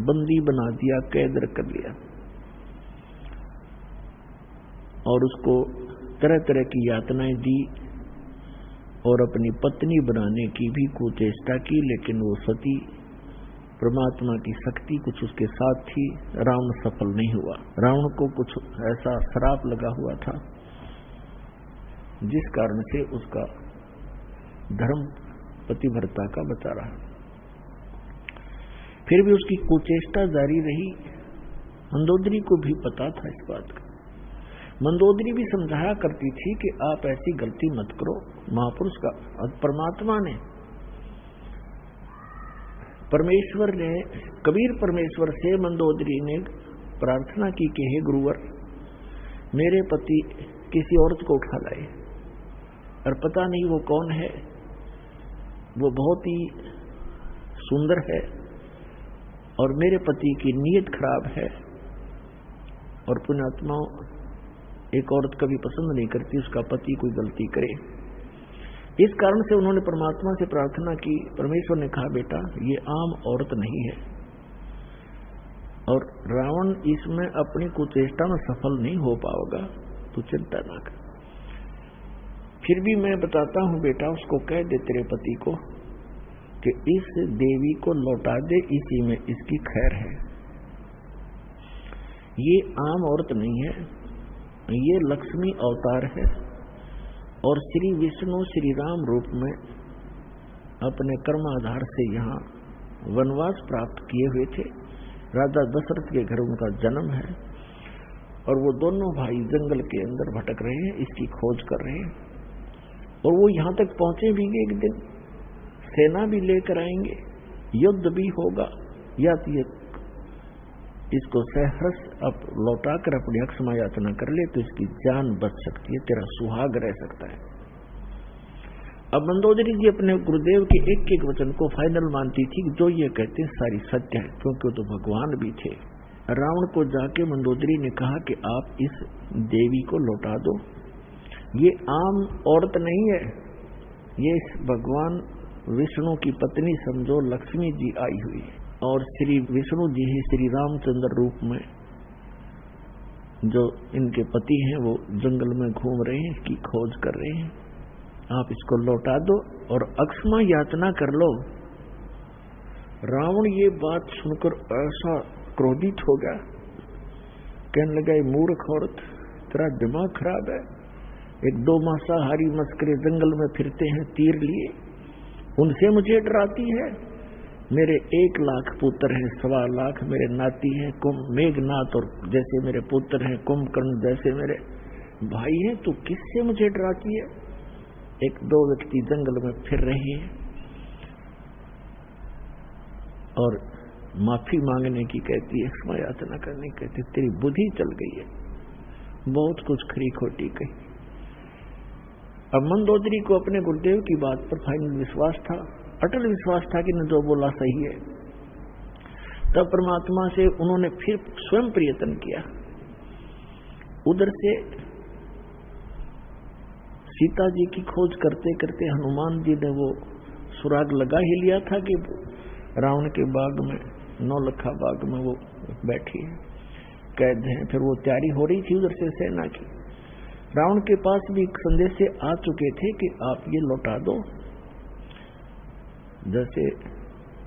बंदी बना दिया, कैद कर लिया और उसको तरह तरह की यातनाएं दी और अपनी पत्नी बनाने की भी कुचेष्टा की, लेकिन वो सती परमात्मा की शक्ति कुछ उसके साथ थी। रावण सफल नहीं हुआ। रावण को कुछ ऐसा श्राप लगा हुआ था जिस कारण से उसका धर्म पतिव्रता का बचा रहा। फिर भी उसकी कुचेष्टा जारी रही। मंदोदरी को भी पता था इस बात का। मंदोदरी भी समझाया करती थी कि आप ऐसी गलती मत करो। महापुरुष का परमात्मा ने, परमेश्वर ने, कबीर परमेश्वर से मंदोदरी ने प्रार्थना की कि हे गुरुवर, मेरे पति किसी औरत को उठा लाए और पता नहीं वो कौन है, वो बहुत ही सुंदर है और मेरे पति की नीयत खराब है और पुण्यात्मा एक औरत कभी पसंद नहीं करती उसका पति कोई गलती करे। इस कारण से उन्होंने परमात्मा से प्रार्थना की। परमेश्वर ने कहा, बेटा ये आम औरत नहीं है और रावण इसमें अपनी कुचेष्टा में सफल नहीं हो पाएगा, तो चिंता ना कर। फिर भी मैं बताता हूं बेटा, उसको कह दे तेरे पति को कि इस देवी को लौटा दे, इसी में इसकी खैर है। ये आम औरत नहीं है, ये लक्ष्मी अवतार है और श्री विष्णु श्री राम रूप में अपने कर्माधार से यहाँ वनवास प्राप्त किए हुए थे। राजा दशरथ के घर उनका जन्म है और वो दोनों भाई जंगल के अंदर भटक रहे हैं, इसकी खोज कर रहे हैं और वो यहाँ तक पहुंचे भी एक दिन, सेना भी लेकर आएंगे, युद्ध भी होगा, या तो इसको सहर्ष अब लौटाकर अपनी अक्षमा याचना कर ले तो इसकी जान बच सकती है, तेरा सुहाग रह सकता है। अब मंदोदरी जी अपने गुरुदेव के एक एक वचन को फाइनल मानती थी कि जो ये कहते सारी सत्य है, क्योंकि वो तो भगवान भी थे। रावण को जाके मंदोदरी ने कहा कि आप इस देवी को लौटा दो, ये आम औरत नहीं है, ये भगवान विष्णु की पत्नी समझो, लक्ष्मी जी आई हुई है और श्री विष्णु जी ही श्री रामचंद्र रूप में जो इनके पति हैं वो जंगल में घूम रहे हैं, इसकी खोज कर रहे हैं। आप इसको लौटा दो और अक्षमा याचना कर लो। रावण ये बात सुनकर ऐसा क्रोधित हो गया, कहने लगा, मूर्ख औरत, तेरा दिमाग खराब है। एक दो मांसाहारी मस्करे जंगल में फिरते हैं तीर लिए, उनसे मुझे डराती है। मेरे 1 लाख पुत्र हैं, 1.25 लाख मेरे नाती हैं, मेघनाथ और जैसे मेरे पुत्र हैं, कुंभकर्ण जैसे मेरे भाई हैं, तो किससे मुझे डराती है? एक दो व्यक्ति जंगल में फिर रहे हैं और माफी मांगने की कहती है, क्षमा याचना करने की कहती, तेरी बुद्धि चल गई है, बहुत कुछ खरी खोटी कही। अब मंदोदरी को अपने गुरुदेव की बात पर फाइनल विश्वास था, अटल विश्वास था कि न जो बोला सही है। तब परमात्मा से उन्होंने फिर स्वयं प्रयत्न किया। उधर से सीता जी की खोज करते करते हनुमान जी ने वो सुराग लगा ही लिया था कि रावण के बाग में, नौलखा बाग में वो बैठी है। कैद हैं। फिर वो तैयारी हो रही थी उधर से सेना की। रावण के पास भी एक संदेश से आ चुके थे कि आप ये लौटा दो। जैसे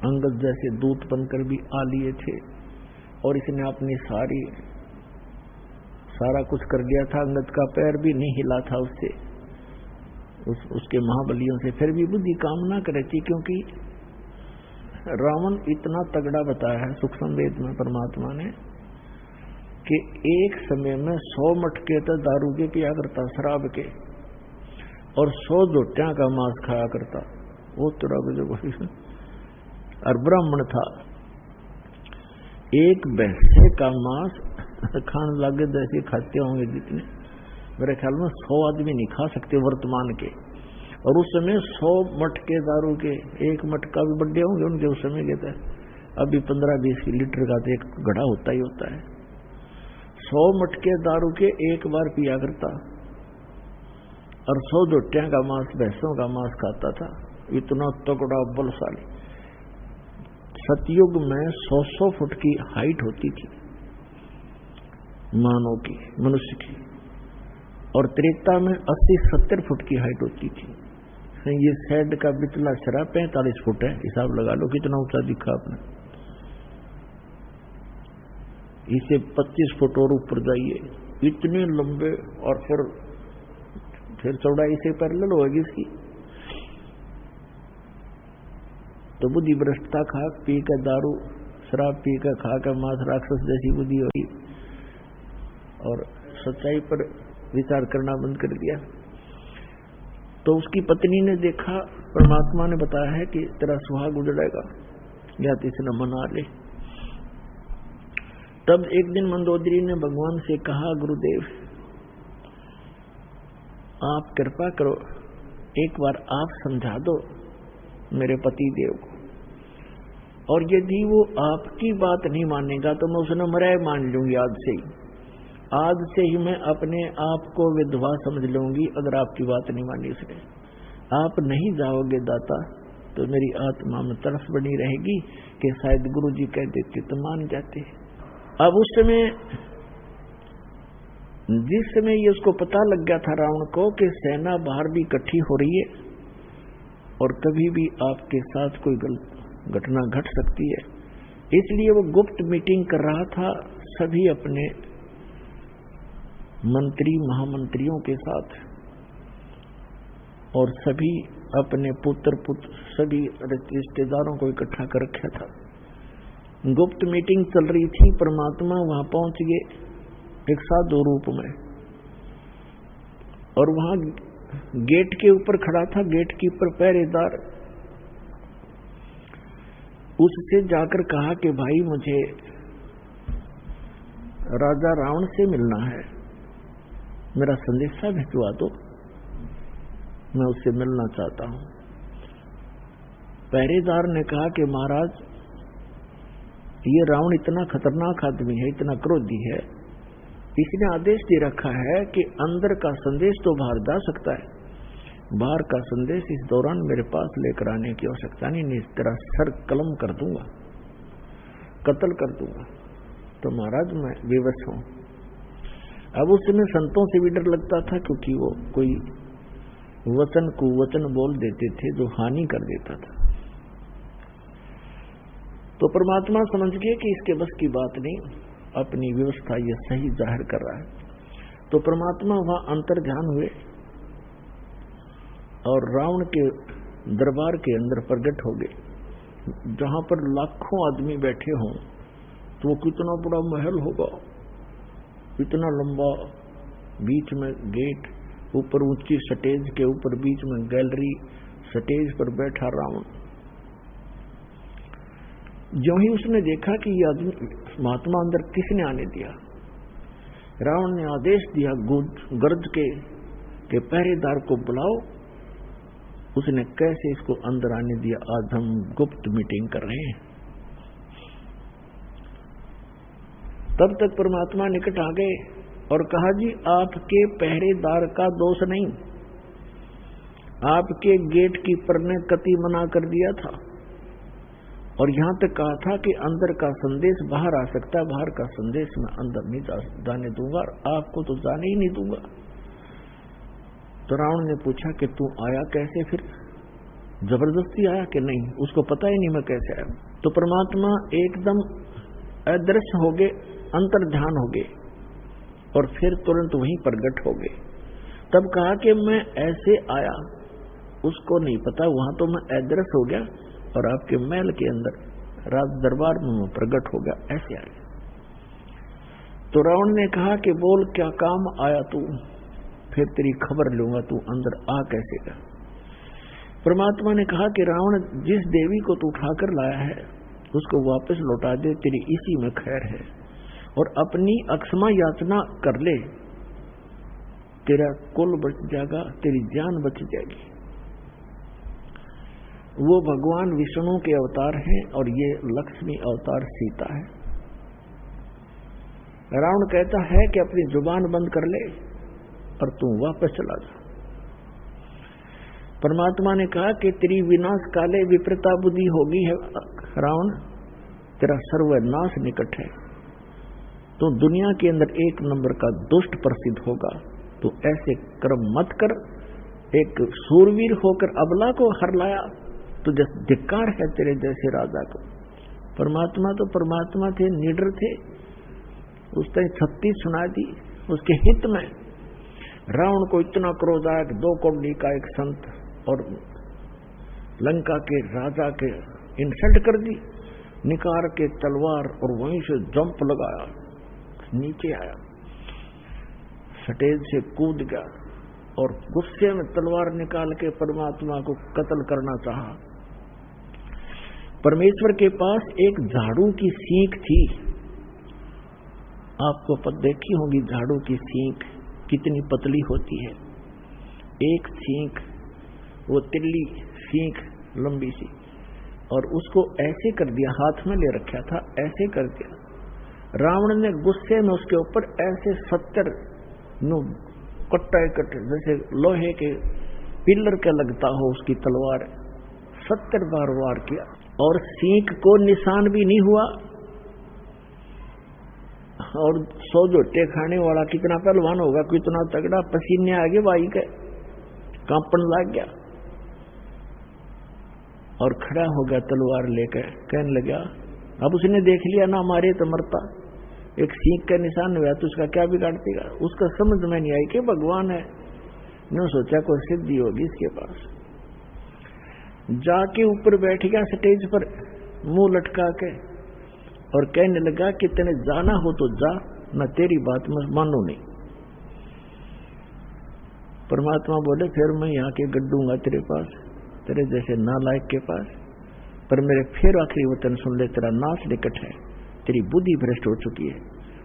अंगद जैसे दूत बनकर भी आ लिए थे और इसने अपनी सारा कुछ कर लिया था। अंगद का पैर भी नहीं हिला था उससे, उसके महाबलियों से। फिर भी बुद्धि काम ना करे थी, क्योंकि रावण इतना तगड़ा बताया है सूक्ष्म वेद में परमात्मा ने कि एक समय में 100 मटके तो दारू के पिया करता, शराब के, और 100 जोटियां का मांस खाया करता। वो तो और ब्राह्मण था, एक भैंसे का मांस खाने लगे जैसे खाते होंगे जितने, मेरे ख्याल में 100 आदमी नहीं खा सकते वर्तमान के। और उस समय 100 मटके दारू के, एक मटका भी बड्डे होंगे उनके उस समय के थे। अभी 15-20 लीटर का तो एक घड़ा होता ही होता है। 100 मटके दारू के एक बार पिया करता और 100 जोटियां का मांस, भैंसों का मांस खाता था। इतना तगड़ा बलशाली। सतयुग में 100 फुट की हाइट होती थी मानव की, मनुष्य की, और त्रेता में 80-70 फुट की हाइट होती थी। ये सैड का बिचला शरा 45 फुट है, हिसाब लगा लो कितना ऊंचा दिखा आपने। इसे 25 फुट और ऊपर जाइए, इतने लंबे, और फिर चौड़ाई से पैरेलल होगी इसकी। तो बुद्धि भ्रष्टता खा पी कर, दारू शराब पी कर, खा कर मांस, राक्षस जैसी बुद्धि होगी, और सच्चाई पर विचार करना बंद कर दिया। तो उसकी पत्नी ने देखा, परमात्मा ने बताया है कि तेरा सुहाग उजड़ेगा या तो इसे न मना ले। तब एक दिन मंदोदरी ने भगवान से कहा, गुरुदेव आप कृपा करो, एक बार आप समझा दो मेरे पति देव को, और यदि वो आपकी बात नहीं मानेगा तो मैं उसे मराए मान लूंगी। आज से ही मैं अपने आप को विधवा समझ लूंगी अगर आपकी बात नहीं मानी उसने। आप नहीं जाओगे दाता तो मेरी आत्मा में तरस बनी रहेगी कि शायद गुरु जी कह देते तो मान जाते। अब उस समय, जिस समय ये उसको पता लग गया था रावण को कि सेना बाहर भी इकट्ठी हो रही है और कभी भी आपके साथ कोई घटना घट सकती है, इसलिए वो गुप्त मीटिंग कर रहा था सभी अपने मंत्री महामंत्रियों के साथ, और सभी अपने पुत्र सभी रिश्तेदारों को इकट्ठा कर रखा था। गुप्त मीटिंग चल रही थी। परमात्मा वहां पहुंच गए एक साधु रूप में, और वहां गेट के ऊपर खड़ा था गेट कीपर पहरेदार। उससे जाकर कहा कि भाई मुझे राजा रावण से मिलना है, मेरा संदेशा भिजवा दो, मैं उससे मिलना चाहता हूं। पहरेदार ने कहा कि महाराज ये रावण इतना खतरनाक आदमी है, इतना क्रोधी है, इसने आदेश दे रखा है कि अंदर का संदेश तो बाहर जा सकता है, बाहर का संदेश इस दौरान मेरे पास लेकर आने की आवश्यकता नहीं, तेरा सर कलम कर दूंगा, कत्ल कर दूंगा। तो महाराज मैं विवश हूं। अब उस समय संतों से भी डर लगता था, क्योंकि वो कोई वचन कुवचन बोल देते थे जो हानि कर देता था। तो परमात्मा समझ गए कि इसके बस की बात नहीं, अपनी व्यवस्था ये सही जाहिर कर रहा है। तो परमात्मा वहां अंतर ध्यान हुए और रावण के दरबार के अंदर प्रकट हो गए, जहां पर लाखों आदमी बैठे हों। तो वो कितना बड़ा महल होगा, इतना लंबा, बीच में गेट, ऊपर ऊंची स्टेज के ऊपर बीच में गैलरी, स्टेज पर बैठा रावण। जो ही उसने देखा कि ये आदमी महात्मा अंदर किसने आने दिया, रावण ने आदेश दिया गर्ज के पहरेदार को बुलाओ। उसने कैसे इसको अंदर आने दिया, आज हम गुप्त मीटिंग कर रहे हैं। तब तक परमात्मा निकट आ गए और कहा, जी आपके पहरेदार का दोष नहीं, आपके गेट कीपर ने कति मना कर दिया था, और यहां तक कहा था कि अंदर का संदेश बाहर आ सकता है, बाहर का संदेश मैं अंदर नहीं जाने दूंगा, और आपको तो जाने ही नहीं दूंगा। तो रावण ने पूछा कि तू आया कैसे, फिर जबरदस्ती आया कि नहीं? उसको पता ही नहीं मैं कैसे आया। तो परमात्मा एकदम अदृश्य हो गए, अंतर ध्यान हो गए, और फिर तुरंत वहीं प्रकट हो गए। तब कहा कि मैं ऐसे आया, उसको नहीं पता, वहां तो मैं अदृश्य हो गया और आपके महल के अंदर राज दरबार में मैं प्रकट हो गया, ऐसे आया। तो रावण ने कहा कि बोल क्या काम आया तू, फिर तेरी खबर लूंगा, तू अंदर आ कैसे गया। परमात्मा ने कहा कि रावण, जिस देवी को तू उठाकर लाया है उसको वापस लौटा दे, तेरी इसी में खैर है, और अपनी अक्षमा याचना कर ले, तेरा कुल बच जाएगा, तेरी जान बच जाएगी। वो भगवान विष्णु के अवतार हैं और ये लक्ष्मी अवतार सीता है। रावण कहता है कि अपनी जुबान बंद कर ले और तू वापस चला जा। परमात्मा ने कहा कि तेरी विनाश काले विपरीता बुद्धि होगी है रावण, तेरा सर्वनाश निकट है, तो दुनिया के अंदर एक नंबर का दुष्ट प्रसिद्ध होगा। तो ऐसे कर्म मत कर, एक सूरवीर होकर अबला को हर लाया, तो जैसे धिक्कार है तेरे जैसे राजा को। परमात्मा तो परमात्मा थे, निडर थे, उसने 36 सुना दी उसके हित में। रावण को इतना क्रोध आया कि 2 कौड़ी का एक संत और लंका के राजा के इंसल्ट कर दी, निकाल के तलवार और वहीं से जंप लगाया, नीचे आया, स्टेज से कूद गया और गुस्से में तलवार निकाल के परमात्मा को कत्ल करना चाहा। परमेश्वर के पास एक झाड़ू की सींग थी, आपको देखी होगी झाड़ू की सींग कितनी पतली होती है, एक सींग, वो तिल्ली सींग लंबी सी, और उसको ऐसे कर दिया, हाथ में ले रखा था, ऐसे कर दिया। रावण ने गुस्से में उसके ऊपर ऐसे 70 कट्टा कट, जैसे लोहे के पिलर के लगता हो उसकी तलवार, 70 बार वार किया और सींग को निशान भी नहीं हुआ। और 100 जोटे खाने वाला कितना पहलवान होगा, कितना तगड़ा, पसीने आगे भाई के कांपन लग गया और खड़ा हो गया तलवार लेकर, कहने लगा, अब उसने देख लिया ना मारे तो मरता, एक सींग का निशान हुआ तो उसका क्या बिगाड़ देगा। उसका समझ में नहीं आई कि भगवान है, न सोचा कोई सिद्धि होगी इसके पास। जाके ऊपर बैठ गया स्टेज पर मुंह लटका के और कहने लगा कि तेने जाना हो तो जा, मैं तेरी बात में मानू नहीं। परमात्मा बोले फिर मैं यहाँ के गड्ढूंगा तेरे पास, तेरे जैसे नालायक के पास, पर मेरे फिर आखिरी वचन सुन ले, तेरा नाश निकट है, तेरी बुद्धि भ्रष्ट हो चुकी है।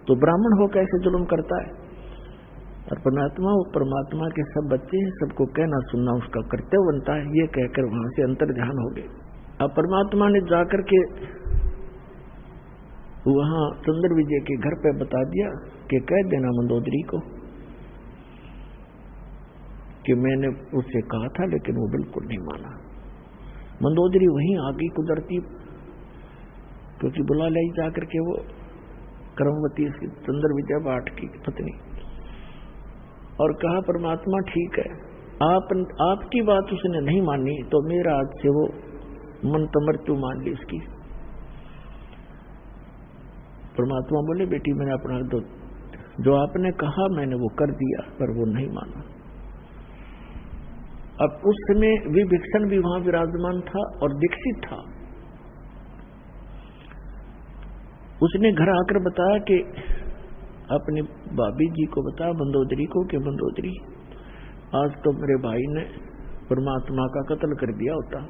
तो ब्राह्मण हो कैसे जुल्म करता है। और परमात्मा के सब बच्चे हैं, सबको कहना सुनना उसका कर्तव्य बनता है, ये कहकर वहां से अंतर ध्यान हो गए। अब परमात्मा ने जाकर के वहां सुंदर विजय के घर पे बता दिया कि कह देना मंदोदरी को कि मैंने उससे कहा था लेकिन वो बिल्कुल नहीं माना। मंदोदरी वहीं आगे कुदरती, क्योंकि बुला लाई जाकर के वो कर्मवती सुंदर विजय भाट की पत्नी, और कहा परमात्मा ठीक है, आपकी बात उसने नहीं मानी तो मेरा आज से वो मन तमृत्यु मान ली उसकी। परमात्मा बोले बेटी मैंने अपना जो आपने कहा मैंने वो कर दिया, पर वो नहीं माना। अब उस समय विभीषण भी वहां विराजमान था और दीक्षित था। उसने घर आकर बताया कि अपने भाभी जी को बताया मंदोदरी को कि मंदोदरी आज तो मेरे भाई ने परमात्मा का कत्ल कर दिया होता,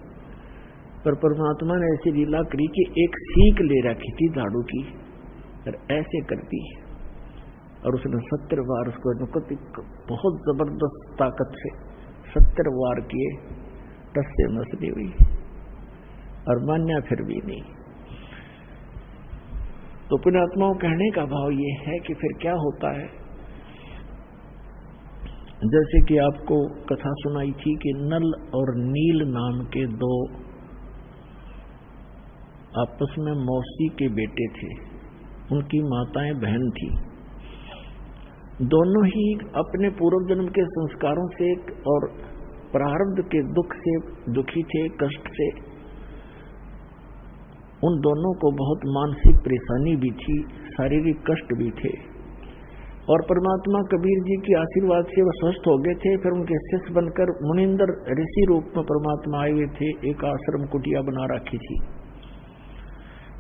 पर परमात्मा ने ऐसी लीला करी कि एक सीख ले रखी थी झाड़ू की और ऐसे कर दी, और उसने 70 बार उसको बहुत जबरदस्त ताकत से 70 वार किए, टस से मस नहीं हुई और मान्या फिर भी नहीं। तो पुण्यात्माओं कहने का भाव ये है कि फिर क्या होता है, जैसे कि आपको कथा सुनाई थी कि नल और नील नाम के 2 आपस में मौसी के बेटे थे, उनकी माताएं बहन थी। दोनों ही अपने पूर्व जन्म के संस्कारों से और प्रारब्ध के दुख से दुखी थे, कष्ट से। उन दोनों को बहुत मानसिक परेशानी भी थी, शारीरिक कष्ट भी थे। और परमात्मा कबीर जी के आशीर्वाद से वह स्वस्थ हो गए थे। फिर उनके शिष्य बनकर मुनिंदर ऋषि रूप में परमात्मा आए हुए थे। एक आश्रम कुटिया बना रखी थी,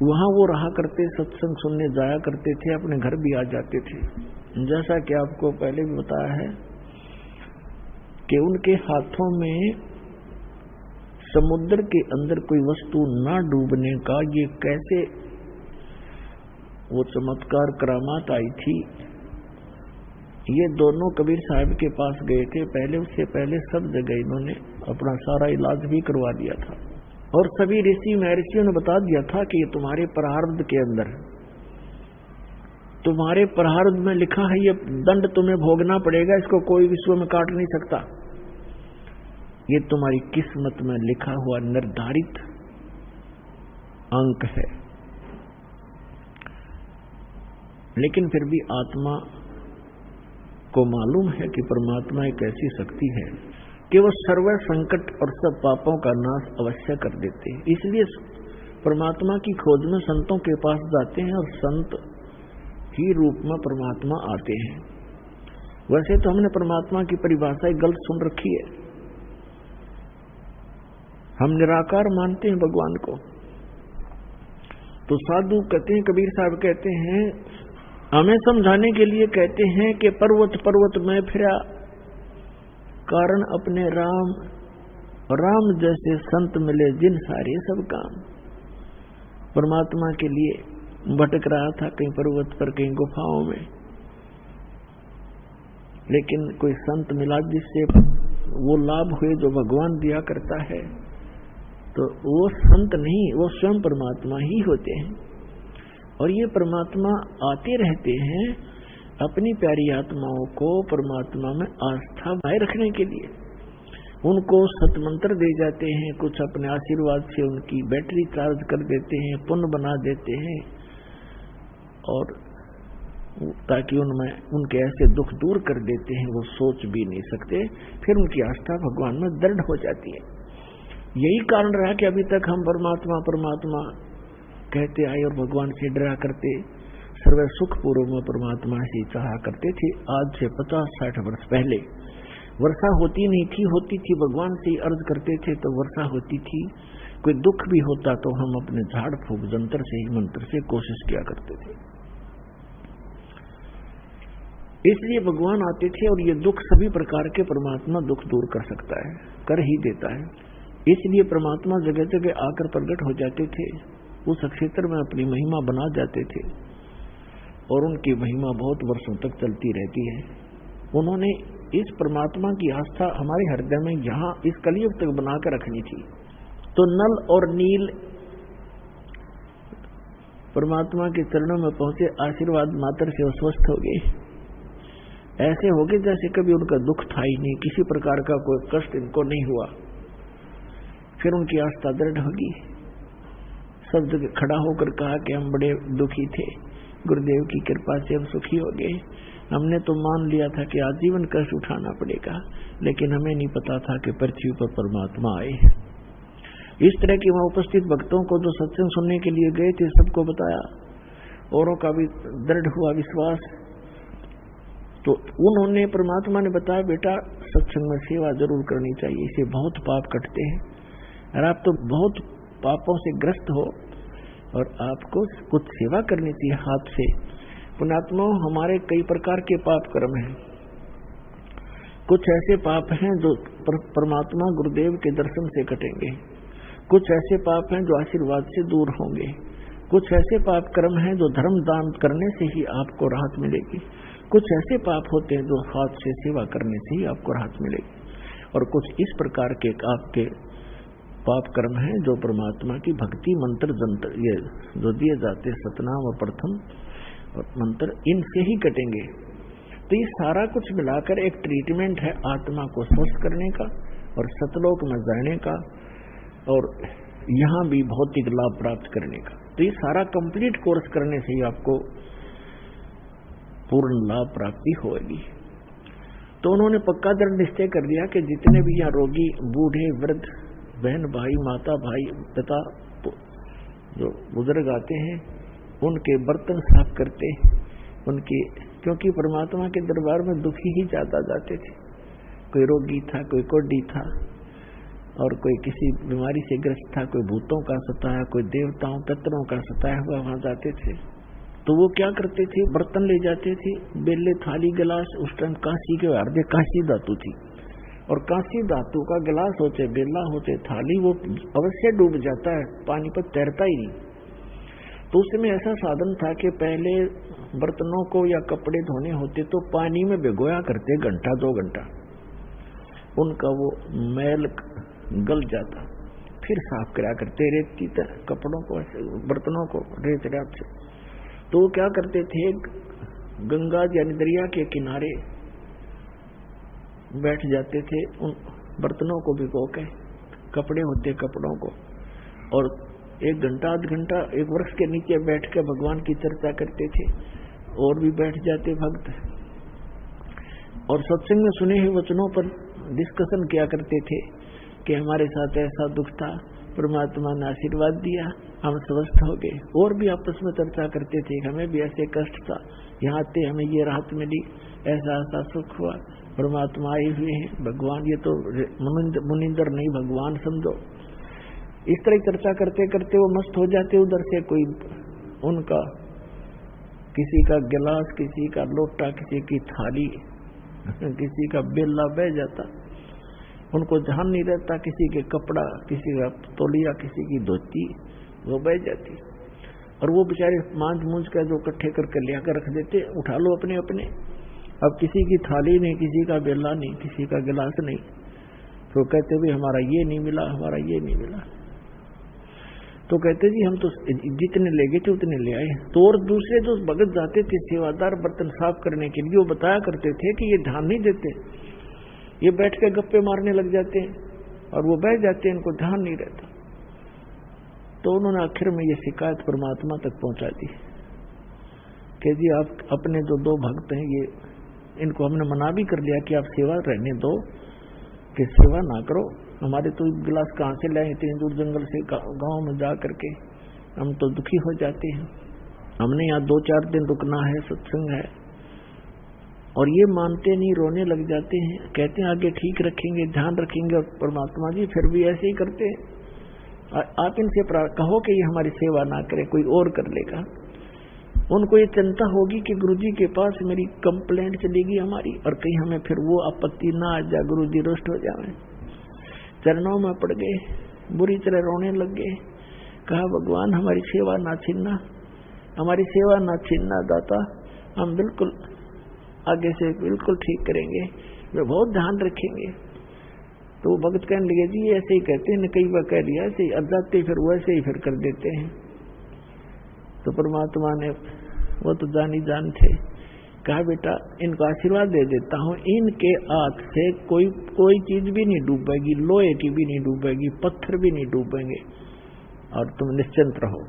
वहां वो रहा करते, सत्संग सुनने जाया करते थे, अपने घर भी आ जाते थे। जैसा कि आपको पहले भी बताया है कि उनके हाथों में समुद्र के अंदर कोई वस्तु ना डूबने का ये कैसे वो चमत्कार करामात आई थी। ये दोनों कबीर साहब के पास गए थे पहले, उससे पहले सब जगह इन्होंने अपना सारा इलाज भी करवा दिया था। और सभी ऋषि महर्षियों ने बता दिया था कि ये तुम्हारे प्रारब्ध के अंदर, तुम्हारे प्रारब्ध में लिखा है, ये दंड तुम्हें भोगना पड़ेगा, इसको कोई विश्व में काट नहीं सकता। ये तुम्हारी किस्मत में लिखा हुआ निर्धारित अंक है। लेकिन फिर भी आत्मा को मालूम है कि परमात्मा एक ऐसी शक्ति है कि वो सर्व संकट और सब पापों का नाश अवश्य कर देते हैं। इसलिए परमात्मा की खोज में संतों के पास जाते हैं और संत ही रूप में परमात्मा आते हैं। वैसे तो हमने परमात्मा की परिभाषा गलत सुन रखी है। हम निराकार मानते हैं भगवान को। तो साधु कहते हैं, कबीर साहब कहते हैं, हमें समझाने के लिए कहते हैं कि पर्वत पर्वत में फिरा, कारण अपने राम, राम जैसे संत मिले जिन सारे सब काम। परमात्मा के लिए भटक रहा था, कहीं पर्वत पर, कहीं गुफाओं में, लेकिन कोई संत मिला जिससे वो लाभ हुए जो भगवान दिया करता है। तो वो संत नहीं, वो स्वयं परमात्मा ही होते हैं। और ये परमात्मा आते रहते हैं अपनी प्यारी आत्माओं को परमात्मा में आस्था बनाए रखने के लिए। उनको सतमंत्र दे जाते हैं, कुछ अपने आशीर्वाद से उनकी बैटरी चार्ज कर देते हैं, पुण्य बना देते हैं, और ताकि उनमें उनके ऐसे दुख दूर कर देते हैं वो सोच भी नहीं सकते। फिर उनकी आस्था भगवान में दृढ़ हो जाती है। यही कारण रहा कि अभी तक हम परमात्मा परमात्मा कहते आए और भगवान से डरा करते, सर्व सुख पूर्व में परमात्मा से चाहा करते थे। आज से 50-60 वर्ष पहले वर्षा होती नहीं थी, होती थी भगवान से अर्ज करते थे तो वर्षा होती थी। कोई दुख भी होता तो हम अपने झाड़ फूक जंतर से ही, मंत्र से कोशिश किया करते थे। इसलिए भगवान आते थे और ये दुख सभी प्रकार के परमात्मा दुख दूर कर सकता है, कर ही देता है। इसलिए परमात्मा जगह जगह आकर प्रकट हो जाते थे, उस क्षेत्र में अपनी महिमा बना जाते थे और उनकी महिमा बहुत वर्षों तक चलती रहती है। उन्होंने इस परमात्मा की आस्था हमारे हृदय में यहाँ इस कलयुग तक बनाकर रखनी थी। तो नल और नील परमात्मा के चरणों में पहुंचे, आशीर्वाद मात्र से स्वस्थ हो गए। ऐसे हो गए जैसे कभी उनका दुख था ही नहीं, किसी प्रकार का कोई कष्ट इनको नहीं हुआ। फिर उनकी आस्था दृढ़ होगी। सब जगह खड़ा होकर कहा कि हम बड़े दुखी थे, गुरुदेव की कृपा से हम सुखी हो गए। हमने तो मान लिया था कि आजीवन कष्ट उठाना पड़ेगा, लेकिन हमें नहीं पता था कि पृथ्वी पर परमात्मा आए। इस तरह के वहां उपस्थित भक्तों को जो सत्संग सुनने के लिए गए थे सबको बताया, औरों का भी दृढ़ हुआ विश्वास। तो उन्होंने, परमात्मा ने बताया, बेटा सत्संग में सेवा जरूर करनी चाहिए, इसे बहुत पाप कटते हैं और आप तो बहुत पापों से ग्रस्त हो और आपको कुछ सेवा करनी चाहिए हाथ से। पुण्यात्मा, हमारे कई प्रकार के पाप कर्म हैं। कुछ ऐसे पाप हैं जो परमात्मा गुरुदेव के दर्शन से कटेंगे, कुछ ऐसे पाप हैं जो आशीर्वाद से दूर होंगे, कुछ ऐसे पाप कर्म हैं जो धर्म दान करने से ही आपको राहत मिलेगी, कुछ ऐसे पाप होते हैं जो हाथ से सेवा करने से ही आपको राहत मिलेगी, और कुछ इस प्रकार के आपके पाप कर्म हैं जो परमात्मा की भक्ति मंत्र जंत्र ये जो दिए जाते सतनाम और प्रथम और मंत्र, इनसे ही कटेंगे। तो ये सारा कुछ मिलाकर एक ट्रीटमेंट है आत्मा को स्वस्थ करने का और सतलोक में जाने का और यहाँ भी भौतिक लाभ प्राप्त करने का। तो ये सारा कंप्लीट कोर्स करने से ही आपको पूर्ण लाभ प्राप्ति होगी। तो उन्होंने पक्का दृढ़ निश्चय कर दिया कि जितने भी यहाँ रोगी, बूढ़े, वृद्ध, बहन, भाई, माता, भाई, पिता, जो बुजुर्ग आते हैं, उनके बर्तन साफ करते, उनके, क्योंकि परमात्मा के दरबार में दुखी ही ज्यादा जाते थे। कोई रोगी था, कोई कोढ़ी था, और कोई किसी बीमारी से ग्रस्त था, कोई भूतों का सताया, कोई देवताओं पितरों का सताया हुआ वहां जाते थे। तो वो क्या करते थे, बर्तन ले जाते थे, बेले, थाली, गिलास। उस टाइम काशी के अर्धे काशी धातु थी, और काशी धातु का गिलास होते, बेला होते, थाली, वो अवश्य डूब जाता है, पानी पर तैरता ही नहीं। तो उसमें ऐसा साधन था कि पहले बर्तनों को या कपड़े धोने होते तो पानी में भिगोया करते, घंटा 2 घंटा, उनका वो मैल गल जाता, फिर साफ करा करते रेती कपड़ों को, बर्तनों को रेत रात से। तो वो क्या करते थे, गंगा यानी दरिया के किनारे बैठ जाते थे, उन बर्तनों को भिगो के, कपड़े होते कपड़ों को, और 1 घंटा, आध घंटा एक वृक्ष के नीचे बैठ के भगवान की चर्चा करते थे। और भी बैठ जाते भक्त, और सत्संग में सुने हुए वचनों पर डिस्कशन किया करते थे कि हमारे साथ ऐसा दुख था, परमात्मा ने आशीर्वाद दिया, हम स्वस्थ हो गए। और भी आपस में चर्चा करते थे, हमें भी ऐसे कष्ट था, यहाँ आते हमें ये राहत मिली, ऐसा ऐसा सुख हुआ, परमात्मा आए हुए हैं, भगवान, ये तो मुनिंदर नहीं भगवान समझो। इस तरह चर्चा करते करते वो मस्त हो जाते। उधर से कोई उनका किसी का गिलास, किसी का लोटा, किसी की थाली, किसी का बेला बह जाता, उनको ध्यान नहीं रहता, किसी के कपड़ा, किसी का तौलिया, किसी की धोती, वो बह जाती। और वो बेचारे मांझ मूंझ का जो इकट्ठे करके लिया कर रख देते, उठा लो अपने अपने। अब किसी की थाली नहीं, किसी का बेला नहीं, किसी का गिलास नहीं, तो कहते भी हमारा ये नहीं मिला, हमारा ये नहीं मिला। तो कहते जी हम तो जितने ले गए थे उतने ले आए। तो और दूसरे जो भगत जाते थे सेवादार बर्तन साफ करने के लिए, वो बताया करते थे कि ये ध्यान नहीं देते, ये बैठ के गप्पे मारने लग जाते हैं और वो बह जाते हैं, इनको ध्यान नहीं रहता। तो उन्होंने आखिर में ये शिकायत परमात्मा तक पहुंचा दी कि जी आप अपने जो 2 भक्त हैं, ये इनको हमने मना भी कर लिया कि आप सेवा रहने दो, कि सेवा ना करो, हमारे तो गिलास कहाँ से लाए, इतनी दूर जंगल से गांव में जा करके, हम तो दुखी हो जाते हैं, हमने यहाँ 2-4 दिन रुकना है, सत्संग है। और ये मानते नहीं, रोने लग जाते हैं, कहते हैं आगे ठीक रखेंगे, ध्यान रखेंगे, और परमात्मा जी फिर भी ऐसे ही करते हैं। आप इनसे कहो कि ये हमारी सेवा ना करे, कोई और कर लेगा। उनको ये चिंता होगी कि गुरुजी के पास मेरी कंप्लेंट चलेगी हमारी, और कहीं हमें फिर वो आपत्ति ना आ जाए, गुरुजी रुष्ट हो जाए। चरणों में पड़ गए, बुरी तरह रोने लग गए, कहा भगवान हमारी सेवा ना छीनना, हमारी सेवा ना छीनना दाता, हम बिल्कुल आगे से बिल्कुल ठीक करेंगे, वे बहुत ध्यान रखेंगे। तो वो भगत कहने लगे जी ऐसे ही कहते हैं, कई बार कह दिया ऐसे ही, अब जाते फिर वैसे ही फिर कर देते हैं। तो परमात्मा ने, वो तो जानी जान थे, कहा बेटा इनको आशीर्वाद दे देता हूँ, इनके हाथ से कोई चीज भी नहीं डूबेगी, लोहे की भी नहीं डूबेगी, पत्थर भी नहीं डूबेंगे, और तुम निश्चिंत रहो।